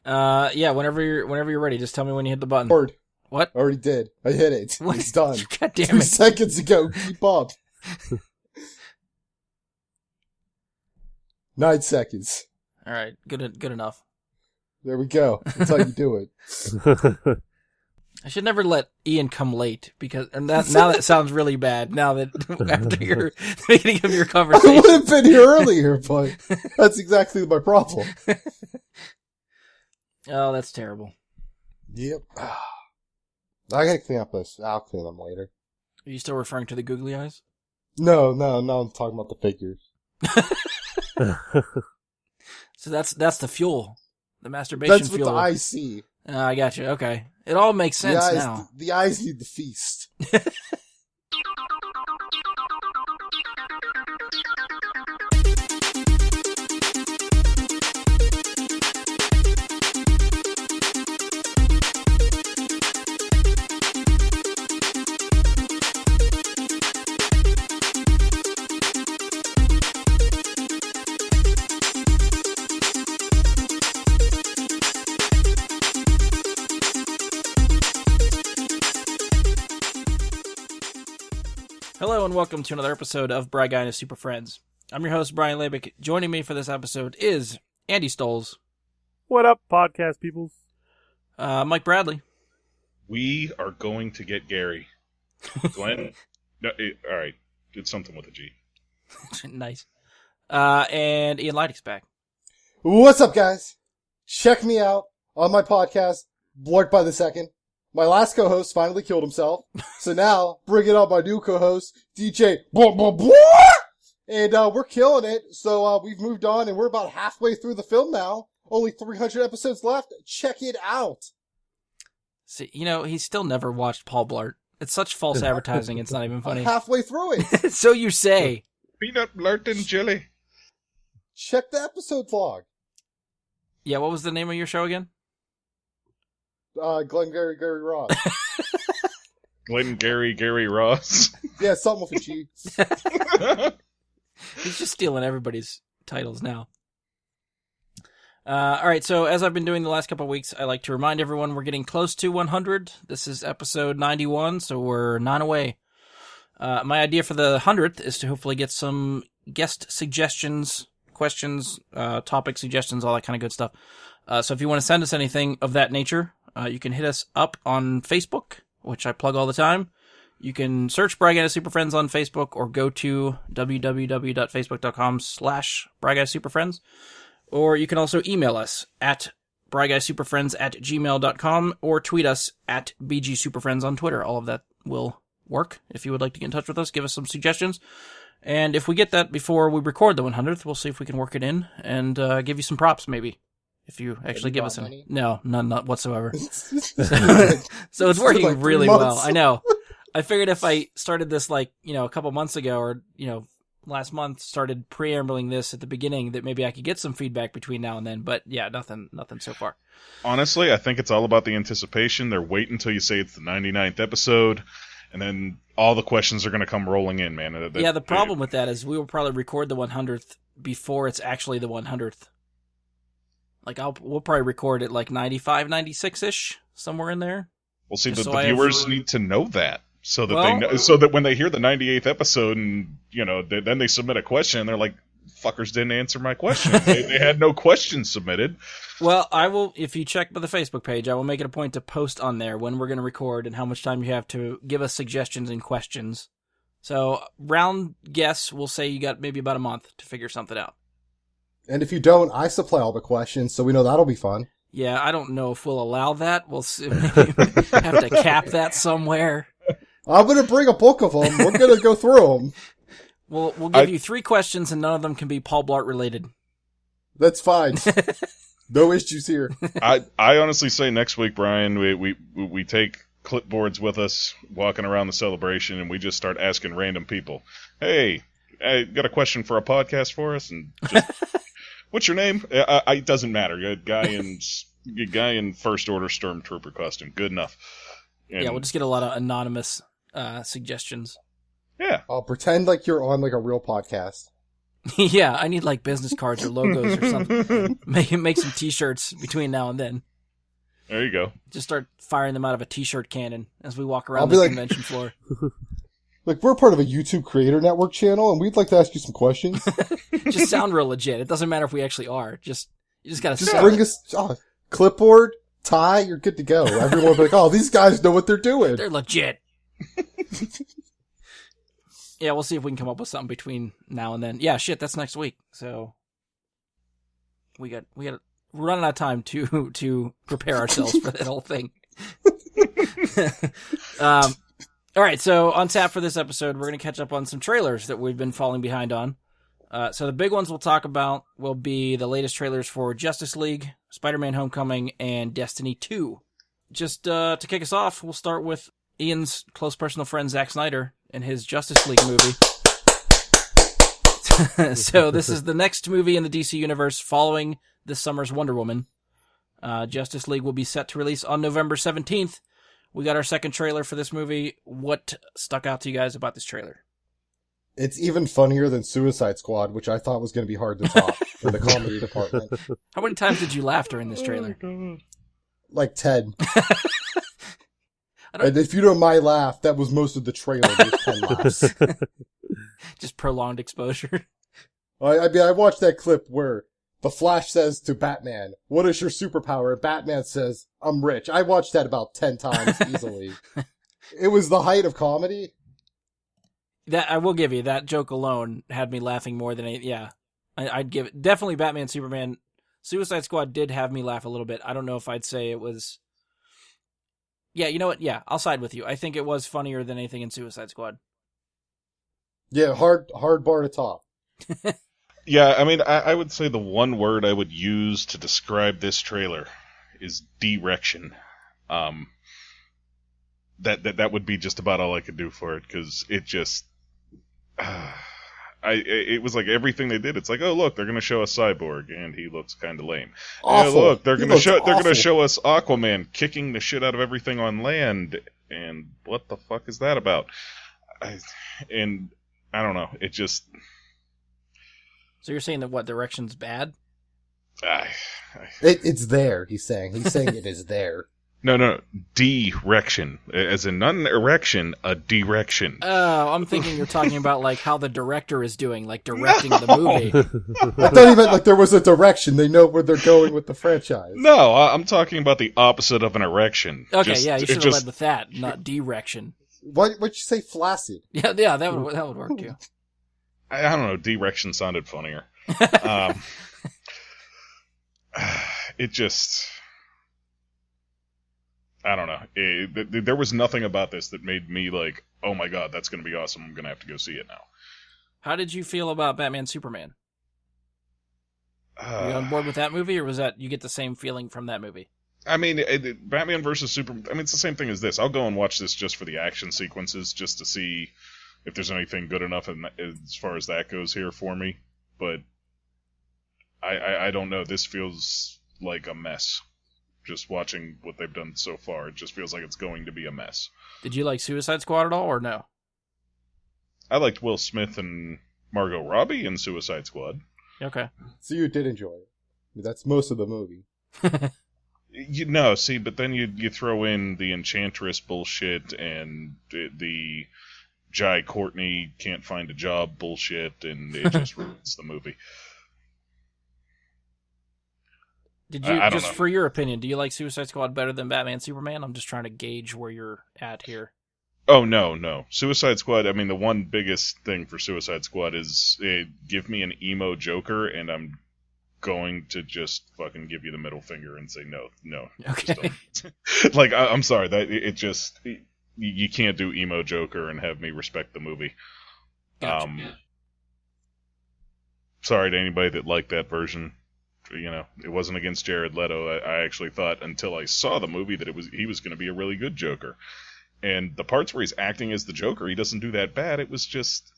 Yeah, whenever you're ready, just tell me when you hit the button. Word. What? I already did. I hit it. What? It's done. God damn 2 it. seconds ago. Keep up. 9 seconds. All right, good enough. There we go. That's how you do it. I should never let Ian come late because now that sounds really bad. Now that after your the beginning of your I conversation, would have been here earlier, but that's exactly my problem. Oh, that's terrible. Yep. I gotta clean up this. I'll clean them later. Are you still referring to the googly eyes? No, I'm talking about the figures. So that's the fuel, the masturbation That's what fuel. the eyes see. I got you. Okay, it all makes sense now. The eyes need the feast. Hello and welcome to another episode of Bry Guy and his Super Friends. I'm your host, Brian Labick. Joining me for this episode is Andy Stoles. What up, podcast peoples? Mike Bradley. We are going to get Gary. Glenn? No, all right. Did something with a G. Nice. And Ian Leidig's back. What's up, guys? Check me out on my podcast, Blart by the Second. My last co-host finally killed himself, so now bring it on my new co-host, DJ Blah Blah Blah, and we're killing it. So we've moved on, and we're about halfway through the film now. Only 300 episodes left. Check it out. See, he's still never watched Paul Blart. It's such false advertising. It's not even funny. Halfway through it. So you say. Peanut Blart and jelly. Check the episode vlog. Yeah, what was the name of your show again? Glengarry Ross. Gary Ross. Yeah, something with a G. He's just stealing everybody's titles now. All right, so as I've been doing the last couple of weeks, I like to remind everyone we're getting close to 100. This is episode 91, so we're 9 away. My idea for the 100th is to hopefully get some guest suggestions, questions, topic suggestions, all that kind of good stuff. So if you want to send us anything of that nature, you can hit us up on Facebook, which I plug all the time. You can search Bry Guy Super Friends on Facebook or go to www.facebook.com/Bry Guy Super Friends. Or you can also email us at bryguysuperfriends@gmail.com or tweet us at BGSuperFriends on Twitter. All of that will work. If you would like to get in touch with us, give us some suggestions. And if we get that before we record the 100th, we'll see if we can work it in and give you some props maybe. If you actually give us any. No, none whatsoever. So it's working like really well. I know. I figured if I started this a couple months ago or, last month, started preambling this at the beginning, that maybe I could get some feedback between now and then. But yeah, nothing so far. Honestly, I think it's all about the anticipation. They're waiting until you say it's the 99th episode, and then all the questions are going to come rolling in, man. Yeah, the problem with that is we will probably record the 100th before it's actually the 100th. We'll probably record it 95, 96-ish, somewhere in there. Well, see, the viewers need to know that so that they know, so that when they hear the 98th episode and then they submit a question, and they're like, "Fuckers didn't answer my question. they had no questions submitted." Well, I will. If you check by the Facebook page, I will make it a point to post on there when we're going to record and how much time you have to give us suggestions and questions. So, round guess, we'll say you got maybe about a month to figure something out. And if you don't, I supply all the questions, so we know that'll be fun. Yeah, I don't know if we'll allow that. We'll see. Have to cap that somewhere. I'm going to bring a book of them. We're going to go through them. We'll give you 3 questions, and none of them can be Paul Blart related. That's fine. No issues here. I honestly say next week, Brian, we take clipboards with us walking around the celebration, and we just start asking random people, "Hey, I got a question for a podcast for us," and just... What's your name? It doesn't matter. A guy in first order stormtrooper costume. Good enough. And yeah, we'll just get a lot of anonymous suggestions. Yeah. I'll pretend like you're on a real podcast. Yeah, I need like business cards or logos or something. Make some T-shirts between now and then. There you go. Just start firing them out of a T-shirt cannon as we walk around I'll the be like- convention floor. Like, we're part of a YouTube Creator Network channel, and we'd like to ask you some questions. Just sound real legit. It doesn't matter if we actually are. You just gotta Just sell bring it. us clipboard, tie, you're good to go. Everyone will be like, oh, these guys know what they're doing. They're legit. Yeah, we'll see if we can come up with something between now and then. Yeah, shit, that's next week. So we're running out of time to prepare ourselves for that whole thing. All right, so on tap for this episode, we're going to catch up on some trailers that we've been falling behind on. So the big ones we'll talk about will be the latest trailers for Justice League, Spider-Man Homecoming, and Destiny 2. Just to kick us off, we'll start with Ian's close personal friend Zack Snyder and his Justice League movie. So this is the next movie in the DC Universe following this summer's Wonder Woman. Justice League will be set to release on November 17th. We got our second trailer for this movie. What stuck out to you guys about this trailer? It's even funnier than Suicide Squad, which I thought was going to be hard to top in the comedy department. How many times did you laugh during this trailer? Like 10. And if you know my laugh, that was most of the trailer. Just 10 laughs. Just prolonged exposure. I mean, I watched that clip where the Flash says to Batman, "What is your superpower?" And Batman says, "I'm rich." I watched that about 10 times easily. It was the height of comedy. That I will give you. That joke alone had me laughing more than I'd give it. Definitely Batman, Superman. Suicide Squad did have me laugh a little bit. I don't know if I'd say it was... Yeah, you know what? Yeah, I'll side with you. I think it was funnier than anything in Suicide Squad. Yeah, hard bar to top. Yeah, I mean, I would say the one word I would use to describe this trailer is direction. That would be just about all I could do for it, because it just... it was like everything they did. It's like, oh look, they're going to show us Cyborg, and he looks kind of lame. Awful. Look, they're going to awful. show us Aquaman kicking the shit out of everything on land, and what the fuck is that about? I don't know. It just... So you're saying that what, direction's bad? It's there, he's saying. He's saying it is there. No, direction. As in, not an erection, a direction. Oh, I'm thinking you're talking about like how the director is doing, like directing the movie. I thought he meant like there was a direction. They know where they're going with the franchise. No, I'm talking about the opposite of an erection. Okay, yeah, you should have led with that, not direction. What'd you say, flaccid? Yeah, that would work too. I don't know, direction sounded funnier. It just... I don't know. There was nothing about this that made me like, oh my god, that's going to be awesome. I'm going to have to go see it now. How did you feel about Batman Superman? Were you on board with that movie, or was that you get the same feeling from that movie? I mean, Batman versus Superman, I mean, it's the same thing as this. I'll go and watch this just for the action sequences, just to see if there's anything good enough as far as that goes here for me. But I don't know. This feels like a mess. Just watching what they've done so far, it just feels like it's going to be a mess. Did you like Suicide Squad at all, or no? I liked Will Smith and Margot Robbie in Suicide Squad. Okay. So you did enjoy it. That's most of the movie. See, but then you throw in the Enchantress bullshit and the Jai Courtney can't find a job bullshit, and it just ruins the movie. Did you, I just know. For your opinion, do you like Suicide Squad better than Batman Superman? I'm just trying to gauge where you're at here. Oh, no. Suicide Squad, I mean, the one biggest thing for Suicide Squad is give me an emo Joker, and I'm going to just fucking give you the middle finger and say no. Okay. Like, I'm sorry, that it just... You can't do emo Joker and have me respect the movie. Gotcha. Sorry to anybody that liked that version. You know, it wasn't against Jared Leto. I actually thought until I saw the movie that he was going to be a really good Joker. And the parts where he's acting as the Joker, he doesn't do that bad. It was just,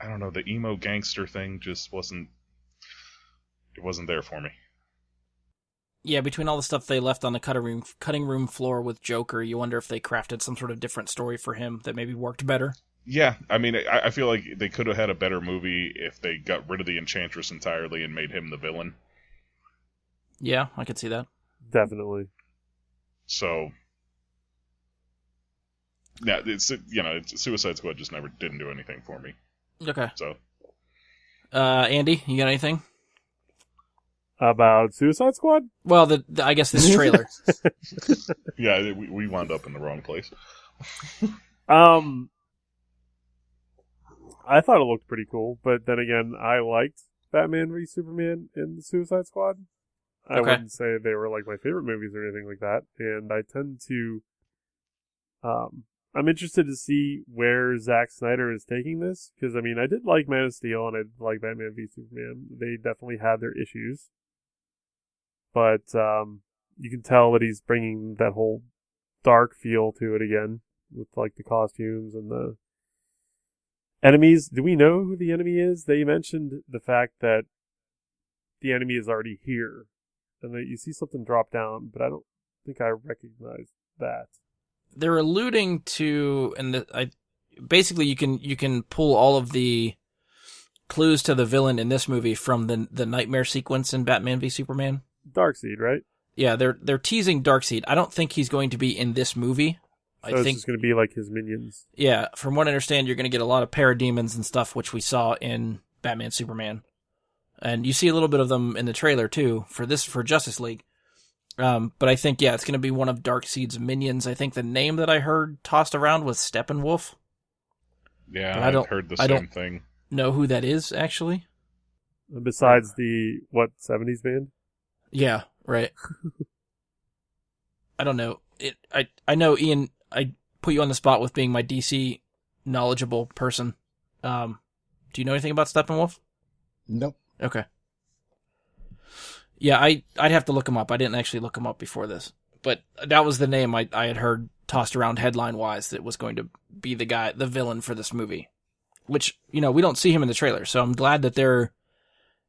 I don't know, the emo gangster thing just wasn't there for me. Yeah, between all the stuff they left on the cutting room floor with Joker, you wonder if they crafted some sort of different story for him that maybe worked better. Yeah, I mean, I feel like they could have had a better movie if they got rid of the Enchantress entirely and made him the villain. Yeah, I could see that. Definitely. So, yeah, Suicide Squad just never didn't do anything for me. Okay. So, Andy, you got anything? About Suicide Squad? Well, I guess this trailer. yeah, we wound up in the wrong place. I thought it looked pretty cool, but then again, I liked Batman v Superman and the Suicide Squad. I Okay. wouldn't say they were like my favorite movies or anything like that, and I tend to. I'm interested to see where Zack Snyder is taking this, because I mean, I did like Man of Steel and I did like Batman v Superman. They definitely had their issues, but you can tell that he's bringing that whole dark feel to it again with like the costumes and the enemies. Do we know who the enemy is? They mentioned the fact that the enemy is already here, and that you see something drop down, but I don't think I recognize that. They're alluding to, and basically you can pull all of the clues to the villain in this movie from the nightmare sequence in Batman v Superman. Darkseid, right? Yeah, they're teasing Darkseid. I don't think he's going to be in this movie. So I it's think just going to be like his minions. Yeah, from what I understand, you're going to get a lot of parademons and stuff, which we saw in Batman Superman, and you see a little bit of them in the trailer too for Justice League. But I think it's going to be one of Darkseid's minions. I think the name that I heard tossed around was Steppenwolf. Yeah, But I've heard the same thing. Know who that is actually? Besides the 70s band? Yeah, right. I don't know. I know, Ian, I put you on the spot with being my DC knowledgeable person. Do you know anything about Steppenwolf? Nope. Okay. Yeah, I'd have to look him up. I didn't actually look him up before this. But that was the name I had heard tossed around headline-wise that was going to be the villain for this movie. Which, we don't see him in the trailer, so I'm glad that they're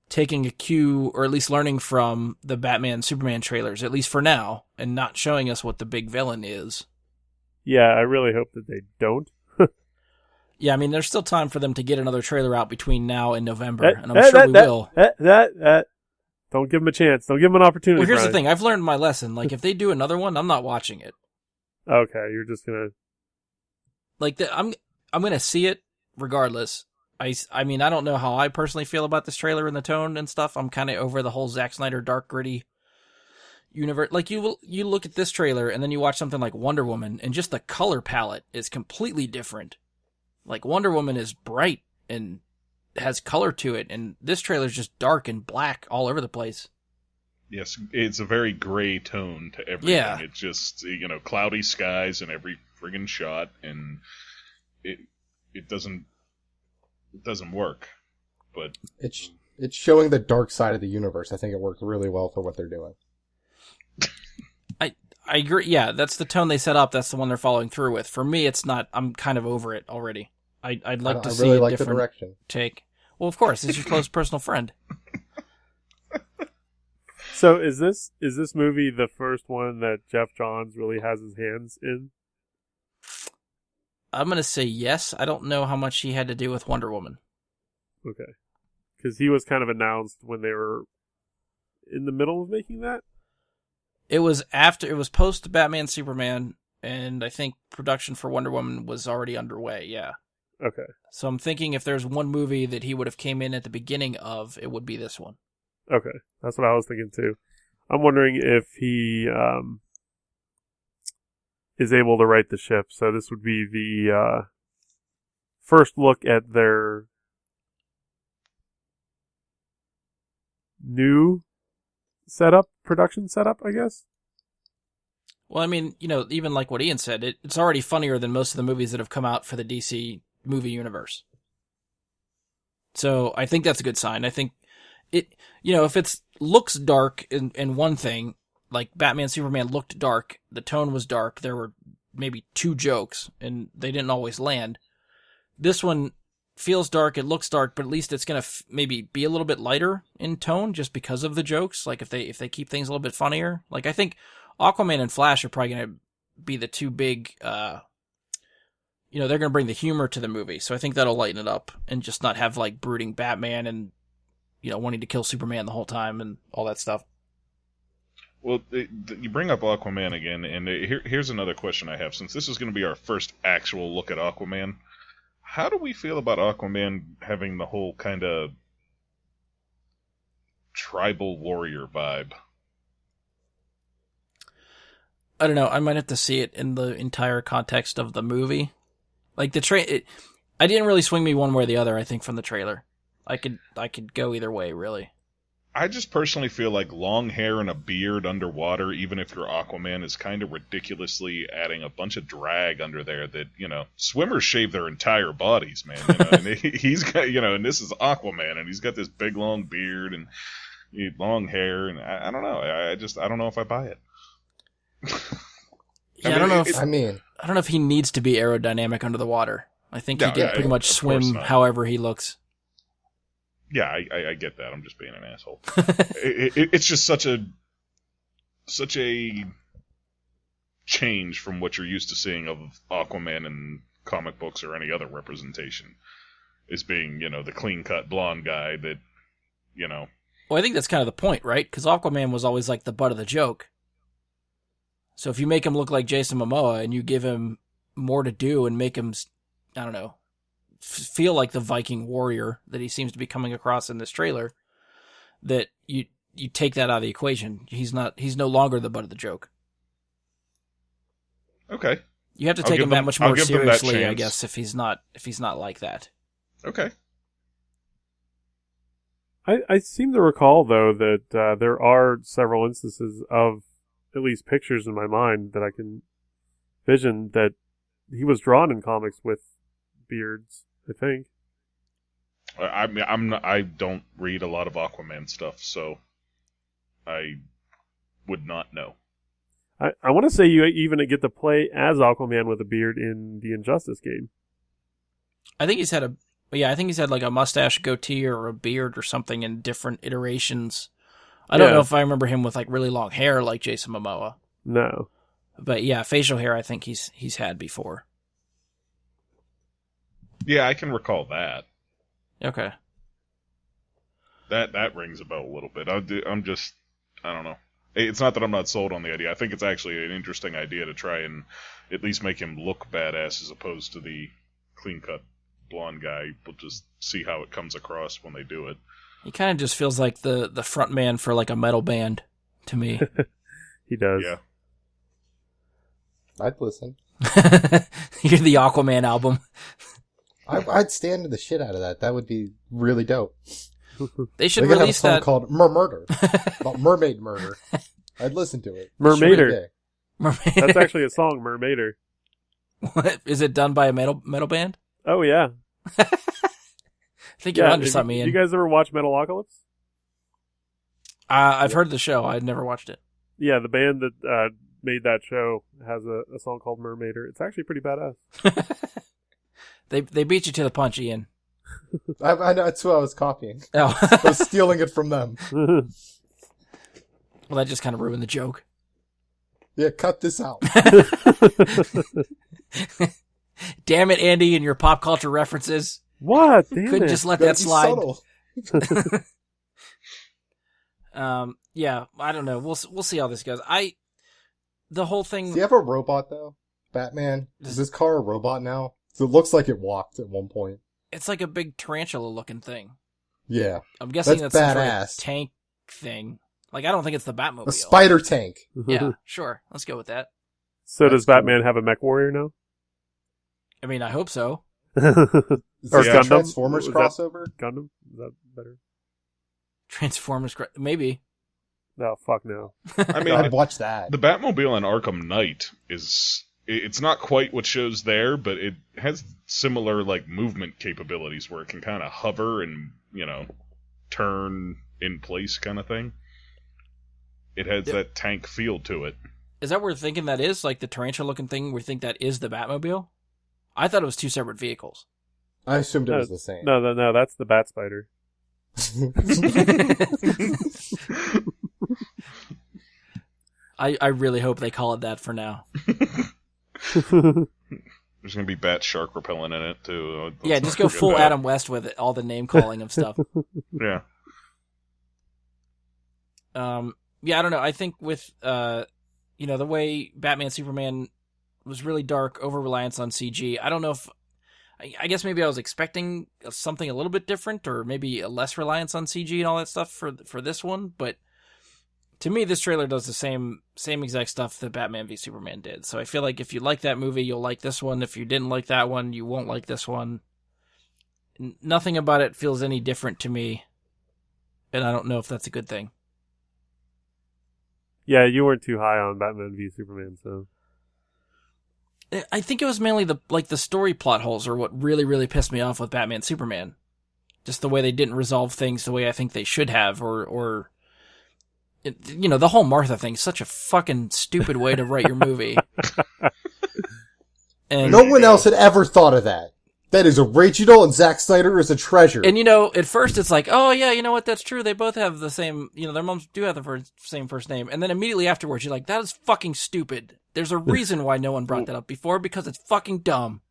taking a cue, or at least learning from the Batman Superman trailers, at least for now, and not showing us what the big villain is. Yeah, I really hope that they don't. Yeah, I mean, there's still time for them to get another trailer out between now and November, and I'm sure we will. Don't give them a chance. Don't give them an opportunity. Well, here's Brian. the thing. I've learned my lesson. Like, if they do another one, I'm not watching it. Okay, you're just gonna... Like, I'm gonna see it regardless. I mean, I don't know how I personally feel about this trailer and the tone and stuff. I'm kind of over the whole Zack Snyder dark, gritty universe. Like, you look at this trailer, and then you watch something like Wonder Woman, and just the color palette is completely different. Like, Wonder Woman is bright and has color to it, and this trailer is just dark and black all over the place. Yes, it's a very gray tone to everything. Yeah. It's just, cloudy skies in every friggin' shot, and it doesn't work. But It's showing the dark side of the universe. I think it works really well for what they're doing. I agree. Yeah, that's the tone they set up. That's the one they're following through with. For me, it's not. I'm kind of over it already. I'd like to see really a like the different direction. take. Well, of course, it's your close personal friend. So is this movie the first one that Jeff Johns really has his hands in? I'm gonna say yes. I don't know how much he had to do with Wonder Woman. Okay. Because he was kind of announced when they were in the middle of making that? It was post Batman Superman, and I think production for Wonder Woman was already underway. Yeah. Okay. So I'm thinking if there's one movie that he would have came in at the beginning of, it would be this one. Okay. That's what I was thinking too. I'm wondering if he is able to right the ship. So this would be the first look at their new production setup, I guess. Well, I mean, even like what Ian said, it's already funnier than most of the movies that have come out for the DC movie universe. So I think that's a good sign. I think if it looks dark in one thing, like Batman Superman looked dark, the tone was dark, there were maybe 2 jokes, and they didn't always land. This one feels dark, it looks dark, but at least it's going to maybe be a little bit lighter in tone just because of the jokes. Like if they keep things a little bit funnier. Like I think Aquaman and Flash are probably going to be the 2 big they're going to bring the humor to the movie. So I think that'll lighten it up and just not have like brooding Batman and, wanting to kill Superman the whole time and all that stuff. Well, you bring up Aquaman again, and here's another question I have. Since this is going to be our first actual look at Aquaman, how do we feel about Aquaman having the whole kind of tribal warrior vibe? I don't know. I might have to see it in the entire context of the movie. Like I didn't really swing me one way or the other. I think from the trailer, I could go either way, really. I just personally feel like long hair and a beard underwater, even if you're Aquaman, is kind of ridiculously adding a bunch of drag under there that, swimmers shave their entire bodies, man. And he's got, and this is Aquaman, and he's got this big long beard and long hair, and I don't know. I don't know if I buy it. Yeah, I don't know if he needs to be aerodynamic under the water. I think he can pretty much swim however he looks. Yeah, I get that. I'm just being an asshole. It's just such a change from what you're used to seeing of Aquaman in comic books or any other representation, as being, the clean-cut blonde guy that, Well, I think that's kind of the point, right? Because Aquaman was always like the butt of the joke. So if you make him look like Jason Momoa and you give him more to do and make him, I don't know, feel like the Viking warrior that he seems to be coming across in this trailer, that you take that out of the equation. He's no longer the butt of the joke. Okay. You have to take him that much more seriously, I guess, if he's not like that. Okay. I seem to recall, though, that there are several instances of at least pictures in my mind that I can vision that he was drawn in comics with beards, I think. I don't read a lot of Aquaman stuff, so I would not know. I want to say you even get to play as Aquaman with a beard in the Injustice game. I think he's had like a mustache, goatee, or a beard or something in different iterations. I don't know if I remember him with like really long hair like Jason Momoa. No. But yeah, facial hair I think he's had before. Yeah, I can recall that. Okay. That rings a bell a little bit. I don't know. It's not that I'm not sold on the idea. I think it's actually an interesting idea to try and at least make him look badass as opposed to the clean-cut blonde guy. We'll just see how it comes across when they do it. He kind of just feels like the front man for like a metal band to me. He does. Yeah. I'd listen. You're the Aquaman album. I'd stand to the shit out of that. That would be really dope. They should have a release song that called Murder about mermaid murder. I'd listen to it. Mermaider. Mermaid. That's actually a song, Mermaider. What? Is it done by a metal band? Oh yeah. I think you're onto something, Ian. You guys ever watch Metalocalypse? I've heard the show. I've never watched it. Yeah, the band that made that show has a song called Mermaider. It's actually pretty badass. They beat you to the punch, Ian. I know, that's who I was copying. Oh. I was stealing it from them. Well, that just kind of ruined the joke. Yeah, cut this out. Damn it, Andy, and your pop culture references. What? Damn Couldn't it. just let that slide. Subtle. Yeah, I don't know. We'll see how this goes. The whole thing. Do you have a robot though? Batman? Is this car a robot now? So it looks like it walked at one point. It's like a big tarantula looking thing. Yeah. I'm guessing that's some sort of badass. tank thing. Like, I don't think it's the Batmobile. A spider tank. Yeah, sure. Let's go with that. So does Batman have a mech warrior now? I mean, I hope so. Is Or this a Gundam? Transformers Was that- crossover? Gundam? Is that better? Transformers, maybe. No, fuck no. I mean, I'd watch that. the Batmobile in Arkham Knight it's not quite what shows there, but it has similar like movement capabilities where it can kind of hover and, turn in place kind of thing. It has that tank feel to it. Is that what we're thinking that is? Like the tarantula looking thing, we think that is the Batmobile? I thought it was two separate vehicles. I assumed it was the same. No, that's the Bat Spider. I really hope they call it that for now. There's gonna be bat shark repellent in it too. Let's Yeah, not just go forget full that. Adam West with it, all the name calling of stuff. Yeah. Yeah, I don't know. I think with the way Batman Superman was really dark, over reliance on CG. I don't know if I guess maybe I was expecting something a little bit different, or maybe a less reliance on CG and all that stuff for this one. But to me, this trailer does the same exact stuff that Batman v Superman did. So I feel like if you like that movie, you'll like this one. If you didn't like that one, you won't like this one. Nothing about it feels any different to me, and I don't know if that's a good thing. Yeah, you weren't too high on Batman v Superman, so. I think it was mainly the story plot holes are what really, really pissed me off with Batman Superman. Just the way they didn't resolve things the way I think they should have, or the whole Martha thing is such a fucking stupid way to write your movie. And No one else had ever thought of that. That is original, and Zack Snyder is a treasure. And at first it's like, oh yeah, you know what, that's true. They both have the same, their moms do have the same first name. And then immediately afterwards, you're like, that is fucking stupid. There's a reason why no one brought that up before, because it's fucking dumb.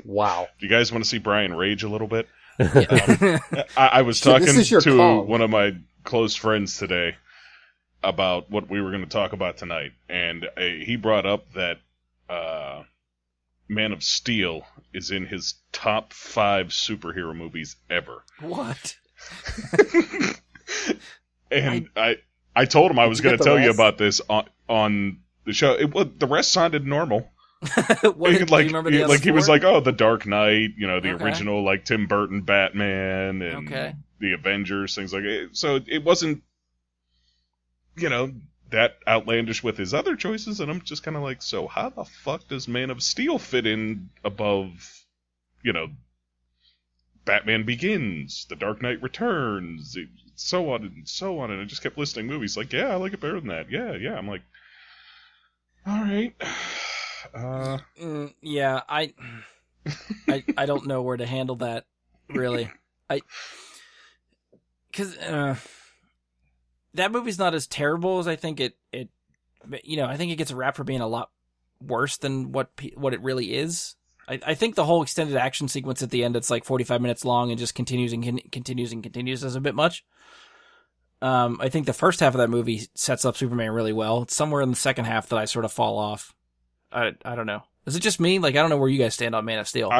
Wow. Do you guys want to see Brian rage a little bit? Yeah. I was So this talking is your to call. one of my close friends today about what we were going to talk about tonight, and he brought up that Man of Steel is in his top 5 superhero movies ever. What? And I told him I was Did you going get to the tell you rest? about this on the show. The rest sounded normal. What, do you remember the other he was four? like, oh, the Dark Knight, the Okay. original, like Tim Burton Batman, and Okay. the Avengers, things like that. So it wasn't, that outlandish with his other choices, and I'm just kind of like, so how the fuck does Man of Steel fit in above, Batman Begins, The Dark Knight Returns, so on and so on, and I just kept listing movies like, yeah, I like it better than that. Yeah. I'm like, all right. Yeah, I don't know where to handle that, really. Because that movie's not as terrible as I think it. I think it gets a rap for being a lot worse than what it really is. I think the whole extended action sequence at the end, it's like 45 minutes long and just continues is a bit much. I think the first half of that movie sets up Superman really well. It's somewhere in the second half that I sort of fall off. I don't know. Is it just me? Like, I don't know where you guys stand on Man of Steel.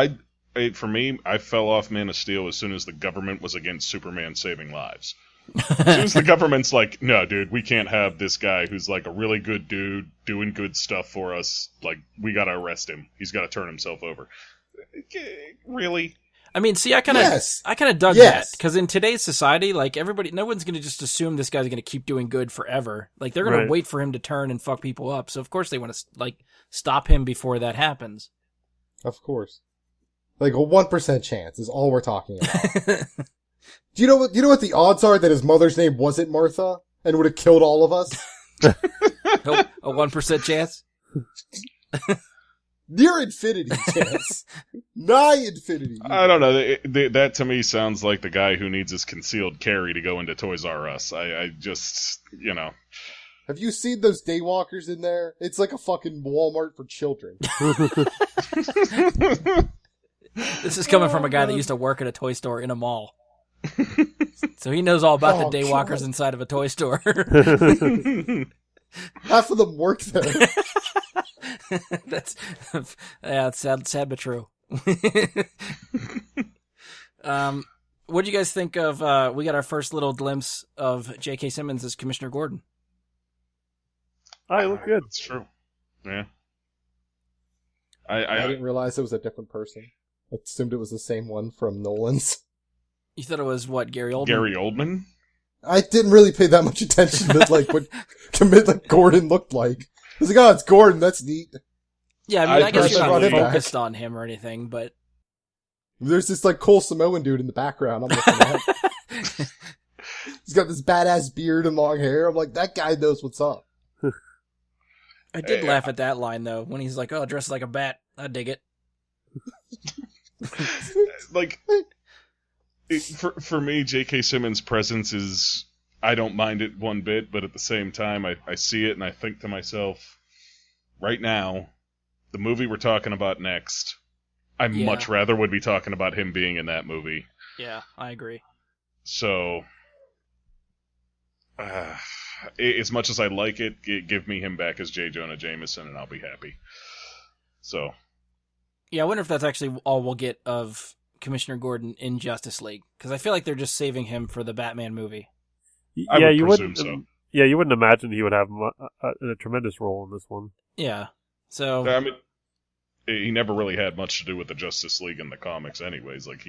For me, I fell off Man of Steel as soon as the government was against Superman saving lives. As soon as the government's like, no, dude, we can't have this guy who's like a really good dude doing good stuff for us. Like, we gotta arrest him. He's gotta turn himself over. Really? I mean, see, I kind of dug Yes. that, because in today's society, like, no one's going to just assume this guy's going to keep doing good forever. Like, they're going Right. to wait for him to turn and fuck people up. So of course they want to stop him before that happens. Of course. Like a 1% chance is all we're talking about. Do you know what the odds are that his mother's name wasn't Martha and would have killed all of us? Nope, a 1% chance. Near infinity chance. Nigh infinity. I don't know. That to me sounds like the guy who needs his concealed carry to go into Toys R Us. I just, Have you seen those daywalkers in there? It's like a fucking Walmart for children. This is coming from a guy that used to work at a toy store in a mall. So he knows all about the daywalkers God. inside of a toy store. Half of them work there. That's it's sad but true. What do you guys think of? We got our first little glimpse of J.K. Simmons as Commissioner Gordon. I look good. It's true. Yeah. I didn't realize it was a different person. I assumed it was the same one from Nolan's. You thought it was what, Gary Oldman? Gary Oldman? I didn't really pay that much attention to what Gordon looked like. I was like, oh, it's Gordon. That's neat. Yeah, I mean, I guess you're not personally- focused on him or anything, but There's this cool Samoan dude in the background. I'm looking at. He's got this badass beard and long hair. I'm like, that guy knows what's up. I did laugh at that line though when he's like, "Oh, dressed like a bat." I dig it. For me, J.K. Simmons' presence is, I don't mind it one bit, but at the same time, I see it and I think to myself, right now, the movie we're talking about next, I much rather would be talking about him being in that movie. Yeah, I agree. So, as much as I like it, give me him back as J. Jonah Jameson, and I'll be happy. So, yeah, I wonder if that's actually all we'll get of Commissioner Gordon in Justice League, because I feel like they're just saving him for the Batman movie. I would presume so. Yeah, you wouldn't imagine he would have a tremendous role in this one. Yeah, so I mean, he never really had much to do with the Justice League in the comics, anyways. Like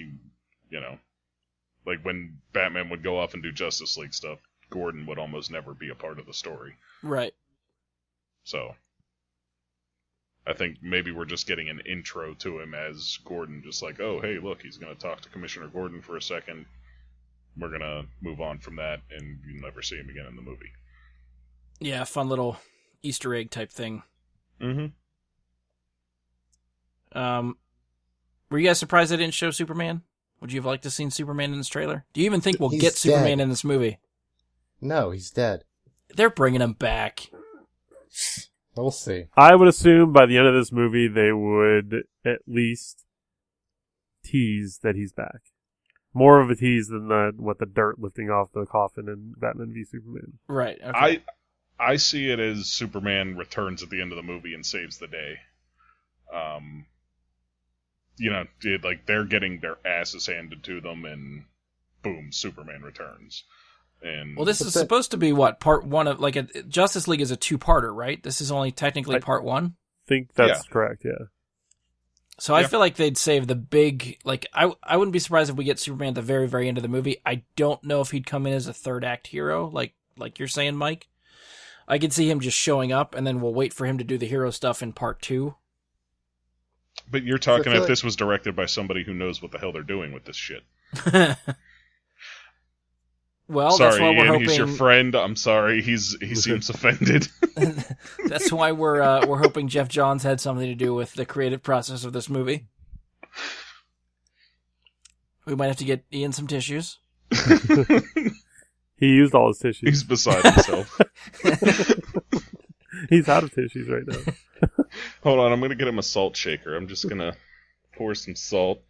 like when Batman would go off and do Justice League stuff, Gordon would almost never be a part of the story. Right. So, I think maybe we're just getting an intro to him as Gordon, just like, oh, hey, look, he's going to talk to Commissioner Gordon for a second. We're going to move on from that, and you'll never see him again in the movie. Yeah, fun little Easter egg type thing. Mm-hmm. Were you guys surprised they didn't show Superman? Would you have liked to have seen Superman in this trailer? Do you even think we'll He's get Superman dead. in this movie? No, he's dead. They're bringing him back. We'll see. I would assume by the end of this movie they would at least tease that he's back. More of a tease than the dirt lifting off the coffin in Batman v Superman. Right. Okay. I see it as Superman returns at the end of the movie and saves the day. They're getting their asses handed to them, and boom, Superman returns. And Well, this is supposed to be what, part one of, like, Justice League is a two-parter, right? This is only technically part one? Think that's correct, yeah. So I feel like they'd save the big, like, I wouldn't be surprised if we get Superman at the very, very end of the movie. I don't know if he'd come in as a third act hero, like you're saying, Mike. I could see him just showing up, and then we'll wait for him to do the hero stuff in part two. But you're talking if this was directed by somebody who knows what the hell they're doing with this shit. Well, sorry, that's why we're Ian, hoping. He's your friend. I'm sorry. He seems offended. That's why we're hoping Jeff Johns had something to do with the creative process of this movie. We might have to get Ian some tissues. He used all his tissues. He's beside himself. He's out of tissues right now. Hold on, I'm gonna get him a salt shaker. I'm just gonna pour some salt.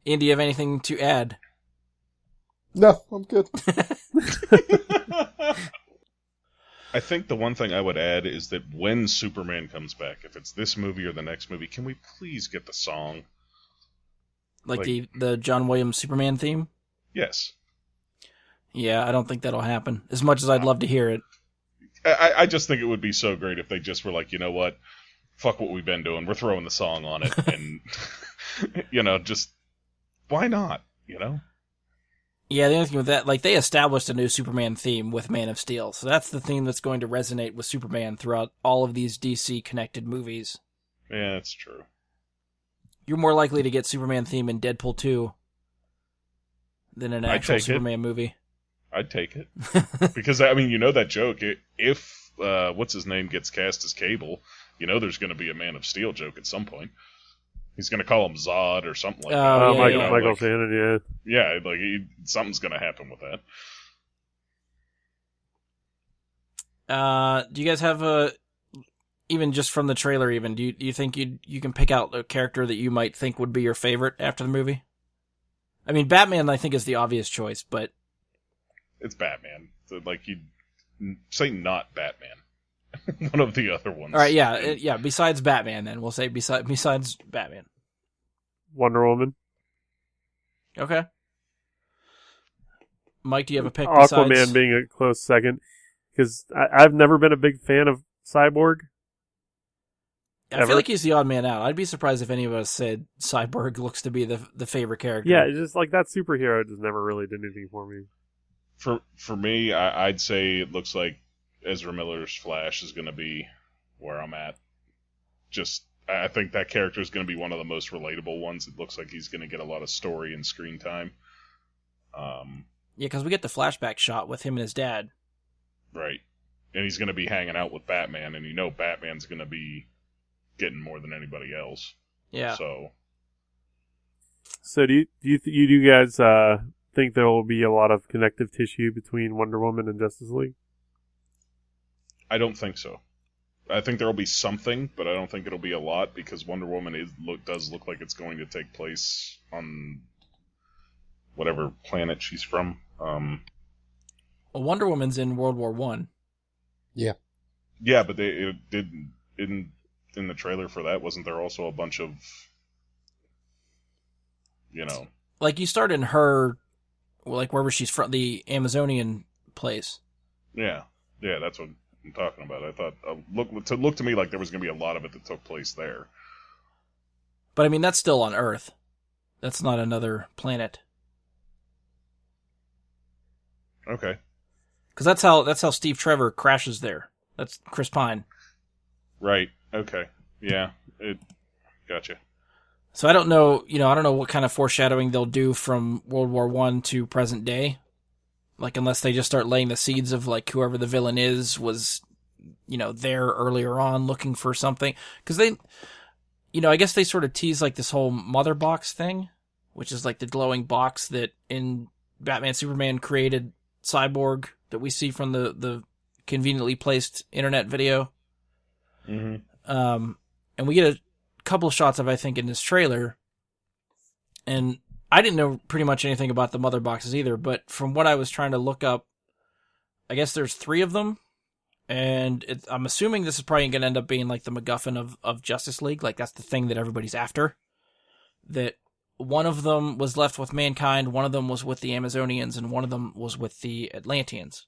Ian, do you have anything to add? No, I'm good. I think the one thing I would add is that when Superman comes back, if it's this movie or the next movie, can we please get the song? Like the John Williams Superman theme? Yes. Yeah, I don't think that'll happen. As much as I'd love to hear it. I just think it would be so great if they just were like, you know what? Fuck what we've been doing. We're throwing the song on it. And, just, why not? Yeah, the only thing with that, like, they established a new Superman theme with Man of Steel. So that's the theme that's going to resonate with Superman throughout all of these DC-connected movies. Yeah, that's true. You're more likely to get Superman theme in Deadpool 2 than an actual Superman movie. I'd take it. Because, that joke. If, what's his name gets cast as Cable, there's going to be a Man of Steel joke at some point. He's going to call him Zod or something like that. Michael Shannon, yeah. Yeah, something's going to happen with that. Do you guys have even just from the trailer even, do you think you can pick out a character that you might think would be your favorite after the movie? I mean, Batman I think is the obvious choice, but... It's Batman. So, you'd say not Batman. One of the other ones. All right, yeah. Besides Batman, then we'll say besides Batman. Wonder Woman. Okay. Mike, do you have a pick? Aquaman being a close second, because I've never been a big fan of Cyborg. I feel like he's the odd man out. I'd be surprised if any of us said Cyborg looks to be the favorite character. Yeah, it's just like that superhero just never really did anything for me. For me, I'd say it looks like Ezra Miller's Flash is going to be where I'm at. I think that character is going to be one of the most relatable ones. It looks like he's going to get a lot of story and screen time. Yeah, because we get the flashback shot with him and his dad. Right. And he's going to be hanging out with Batman, and Batman's going to be getting more than anybody else. Yeah. So do you guys think there will be a lot of connective tissue between Wonder Woman and Justice League? I don't think so. I think there will be something, but I don't think it'll be a lot because Wonder Woman does look like it's going to take place on whatever planet she's from. Well, Wonder Woman's in World War One. Yeah. Yeah, but it did in the trailer for that. Wasn't there also a bunch of, Like you start in her, like wherever she's from, the Amazonian place. Yeah, that's what I'm talking about. I thought look to me like there was going to be a lot of it that took place there. But I mean, that's still on Earth. That's not another planet. Okay. Because that's how Steve Trevor crashes there. That's Chris Pine. Right. Okay. Yeah. Gotcha. So I don't know. I don't know what kind of foreshadowing they'll do from World War One to present day. Like, unless they just start laying the seeds of like whoever the villain was, there earlier on looking for something. Because they, I guess they sort of tease like this whole mother box thing, which is like the glowing box that in Batman Superman created Cyborg that we see from the conveniently placed internet video. Mm-hmm. And we get a couple of shots of, I think, in this trailer. And I didn't know pretty much anything about the mother boxes either, but from what I was trying to look up, I guess there's 3 of them. And I'm assuming this is probably going to end up being like the MacGuffin of Justice League. Like, that's the thing that everybody's after. That one of them was left with Mankind, one of them was with the Amazonians, and one of them was with the Atlanteans.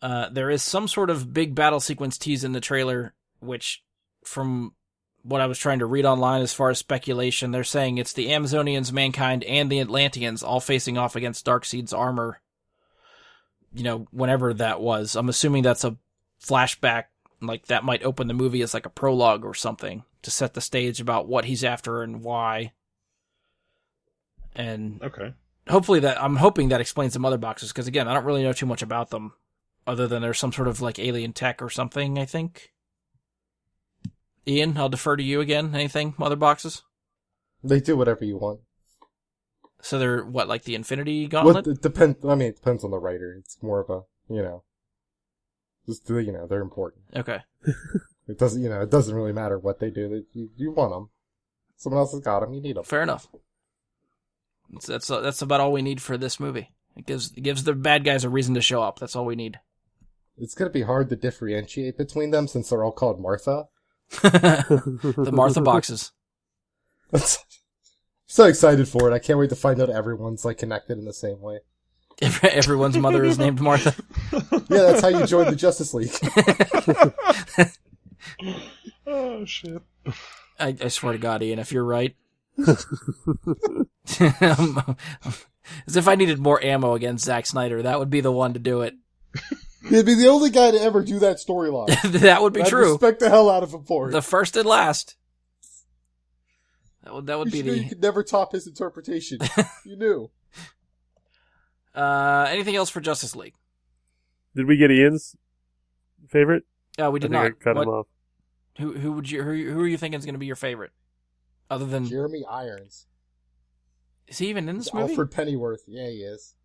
There is some sort of big battle sequence tease in the trailer, which, from what I was trying to read online as far as speculation, they're saying it's the Amazonians, Mankind, and the Atlanteans all facing off against Darkseid's armor, whenever that was. I'm assuming that's a flashback, like that might open the movie as like a prologue or something to set the stage about what he's after and why. And okay. I'm hoping that explains the mother boxes, because again, I don't really know too much about them, other than there's some sort of like alien tech or something, I think. Ian, I'll defer to you again. Anything? Mother boxes? They do whatever you want. So they're what, like the Infinity Gauntlet? Well, it depends. I mean, it depends on the writer. It's more of a, just they're important. Okay. It doesn't really matter what they do. You want them. Someone else has got them. You need them. Fair enough. That's about all we need for this movie. It gives the bad guys a reason to show up. That's all we need. It's gonna be hard to differentiate between them since they're all called Martha. The Martha boxes. So excited for it. I can't wait to find out everyone's like connected in the same way. Everyone's mother is named Martha. Yeah, that's how you join the Justice League. Oh, shit. I swear to God, Ian, if you're right. As if I needed more ammo against Zack Snyder, that would be the one to do it. He'd be the only guy to ever do that storyline. That would be I'd true. Respect the hell out of him for it. The first and last. That would be You could never top his interpretation. You knew. Anything else for Justice League? Did we get Ian's favorite? We did I not. cut him off. Who are you thinking is going to be your favorite? Other than Jeremy Irons. Is he even in this movie? Alfred Pennyworth. Yeah, he is.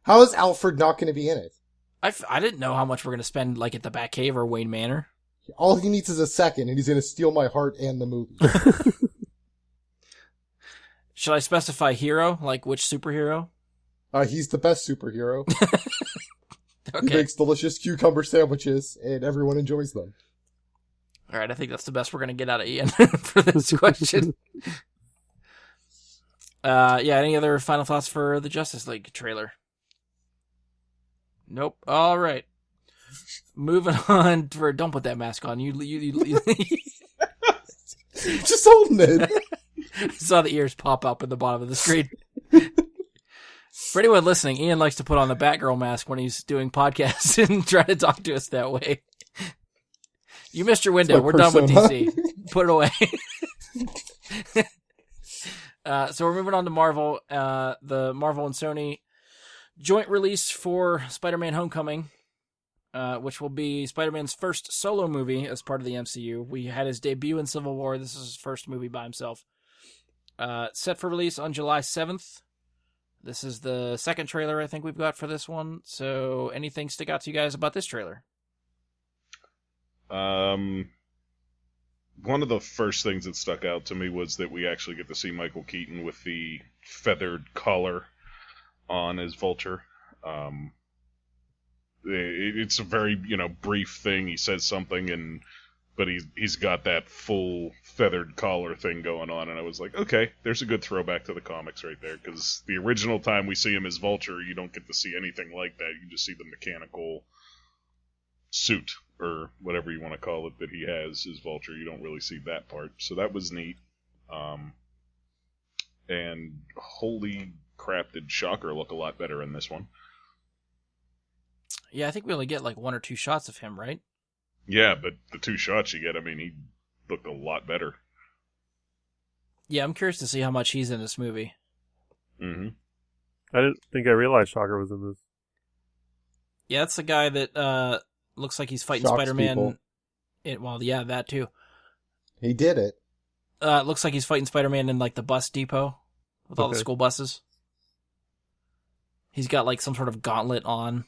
How is Alfred not going to be in it? I didn't know how much we're going to spend like at the Batcave or Wayne Manor. All he needs is a second, and he's going to steal my heart and the movie. Should I specify hero? Like which superhero? He's the best superhero. Okay. He makes delicious cucumber sandwiches, and everyone enjoys them. All right, I think that's the best we're going to get out of Ian for this question. Any other final thoughts for the Justice League trailer? Nope. All right. Moving on. Don't put that mask on. You Just holding it. I saw the ears pop up at the bottom of the screen. For anyone listening, Ian likes to put on the Batgirl mask when he's doing podcasts and try to talk to us that way. You missed your window. We're done with DC. Put it away. So we're moving on to Marvel. The Marvel and Sony joint release for Spider-Man Homecoming, which will be Spider-Man's first solo movie as part of the MCU. We had his debut in Civil War. This is his first movie by himself. Set for release on July 7th. This is the second trailer I think we've got for this one. So anything stick out to you guys about this trailer? One of the first things that stuck out to me was that we actually get to see Michael Keaton with the feathered collar on as Vulture. It's a very, brief thing. He says something, but he's got that full feathered collar thing going on, and I was like, okay, there's a good throwback to the comics right there, because the original time we see him as Vulture, you don't get to see anything like that. You just see the mechanical suit, or whatever you want to call it, that he has as Vulture. You don't really see that part, so that was neat. And holy crap, did Shocker look a lot better in this one. Yeah, I think we only get like 1 or 2 shots of him, right? Yeah, but the 2 shots you get, I mean, he looked a lot better. Yeah, I'm curious to see how much he's in this movie. Mm-hmm. I didn't think I realized Shocker was in this. Yeah, that's the guy that looks like he's fighting Shocks Spider-Man. people. Well, yeah, that too. He did it. It looks like he's fighting Spider-Man in like the bus depot with all the Okay. school buses. He's got like some sort of gauntlet on,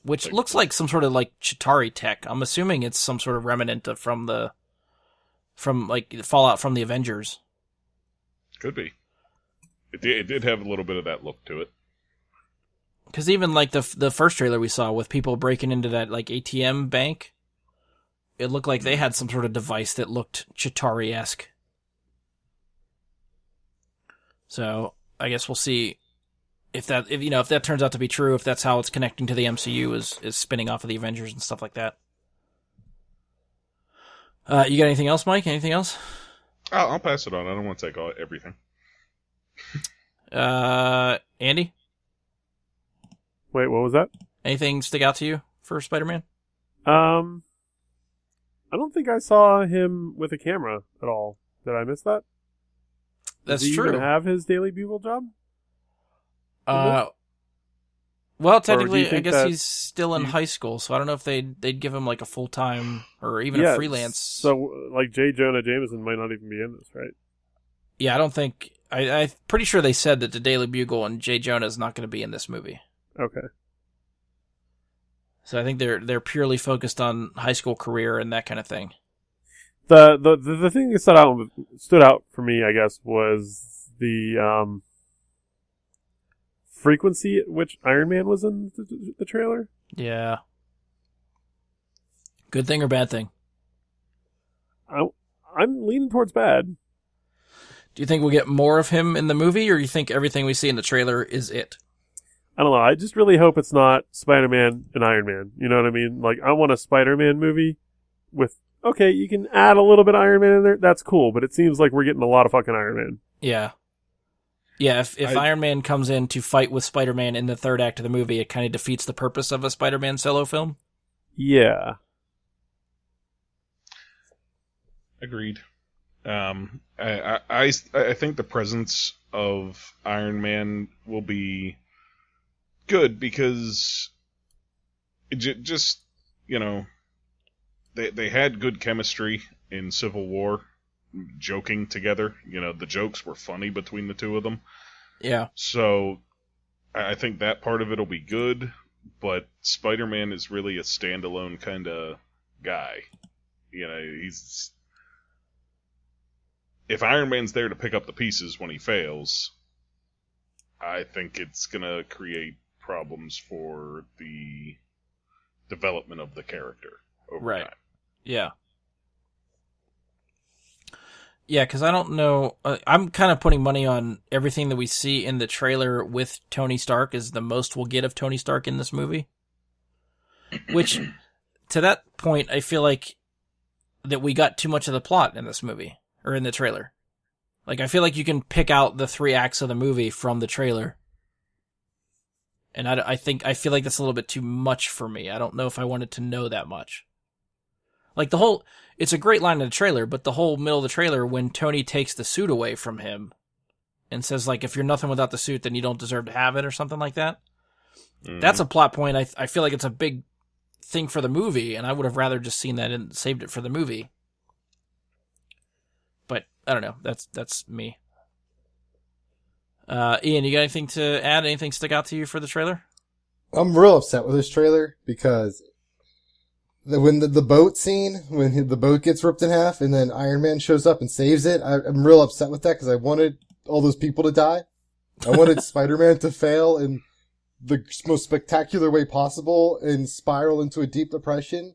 which looks like some sort of like Chitauri tech. I'm assuming it's some sort of remnant from like Fallout from the Avengers. Could be. It did have a little bit of that look to it. Because even like the first trailer we saw with people breaking into that like ATM bank, it looked like they had some sort of device that looked Chitauri-esque. So I guess we'll see if that turns out to be true, if that's how it's connecting to the MCU is spinning off of the Avengers and stuff like that. You got anything else, Mike? Anything else? I'll pass it on. I don't want to take everything. Andy? Wait, what was that? Anything stick out to you for Spider-Man? I don't think I saw him with a camera at all. Did I miss that? That's Does he true. even have his Daily Bugle job? Well, technically, I think guess that he's still in you- high school, so I don't know if they'd give him like a full-time or even a freelance. So, like, J. Jonah Jameson might not even be in this, right? Yeah, I don't think. I'm pretty sure they said that the Daily Bugle and Jay Jonah is not going to be in this movie. Okay. So I think they're purely focused on high school career and that kind of thing. The thing that stood out for me, I guess, was the frequency at which Iron Man was in the trailer. Yeah. Good thing or bad thing? I'm leaning towards bad. Do you think we'll get more of him in the movie, or do you think everything we see in the trailer is it? I don't know. I just really hope it's not Spider-Man and Iron Man. You know what I mean? Like, I want a Spider-Man movie with, okay, you can add a little bit of Iron Man in there. That's cool, but it seems like we're getting a lot of fucking Iron Man. Yeah. Yeah, if Iron Man comes in to fight with Spider-Man in the third act of the movie, it kind of defeats the purpose of a Spider-Man solo film. Yeah. Agreed. I think the presence of Iron Man will be good because just they had good chemistry in Civil War, joking together. The jokes were funny between the two of them. Yeah. So I think that part of it will be good, but Spider-Man is really a standalone kind of guy. If Iron Man's there to pick up the pieces when he fails, I think it's going to create problems for the development of the character over time. Yeah. Yeah, because I don't know. I'm kind of putting money on everything that we see in the trailer with Tony Stark is the most we'll get of Tony Stark in this movie. Which, to that point, I feel like that we got too much of the plot in this movie. Or in the trailer. Like, I feel like you can pick out the 3 acts of the movie from the trailer. And I feel like that's a little bit too much for me. I don't know if I wanted to know that much. Like, it's a great line in the trailer, but the whole middle of the trailer, when Tony takes the suit away from him and says, like, if you're nothing without the suit, then you don't deserve to have it, or something like that. Mm-hmm. That's a plot point. I feel like it's a big thing for the movie, and I would have rather just seen that and saved it for the movie. But I don't know. That's me. Ian, you got anything to add? Anything stick out to you for the trailer? I'm real upset with this trailer because when the boat scene, when the boat gets ripped in half and then Iron Man shows up and saves it, I'm real upset with that because I wanted all those people to die. I wanted Spider-Man to fail in the most spectacular way possible and spiral into a deep depression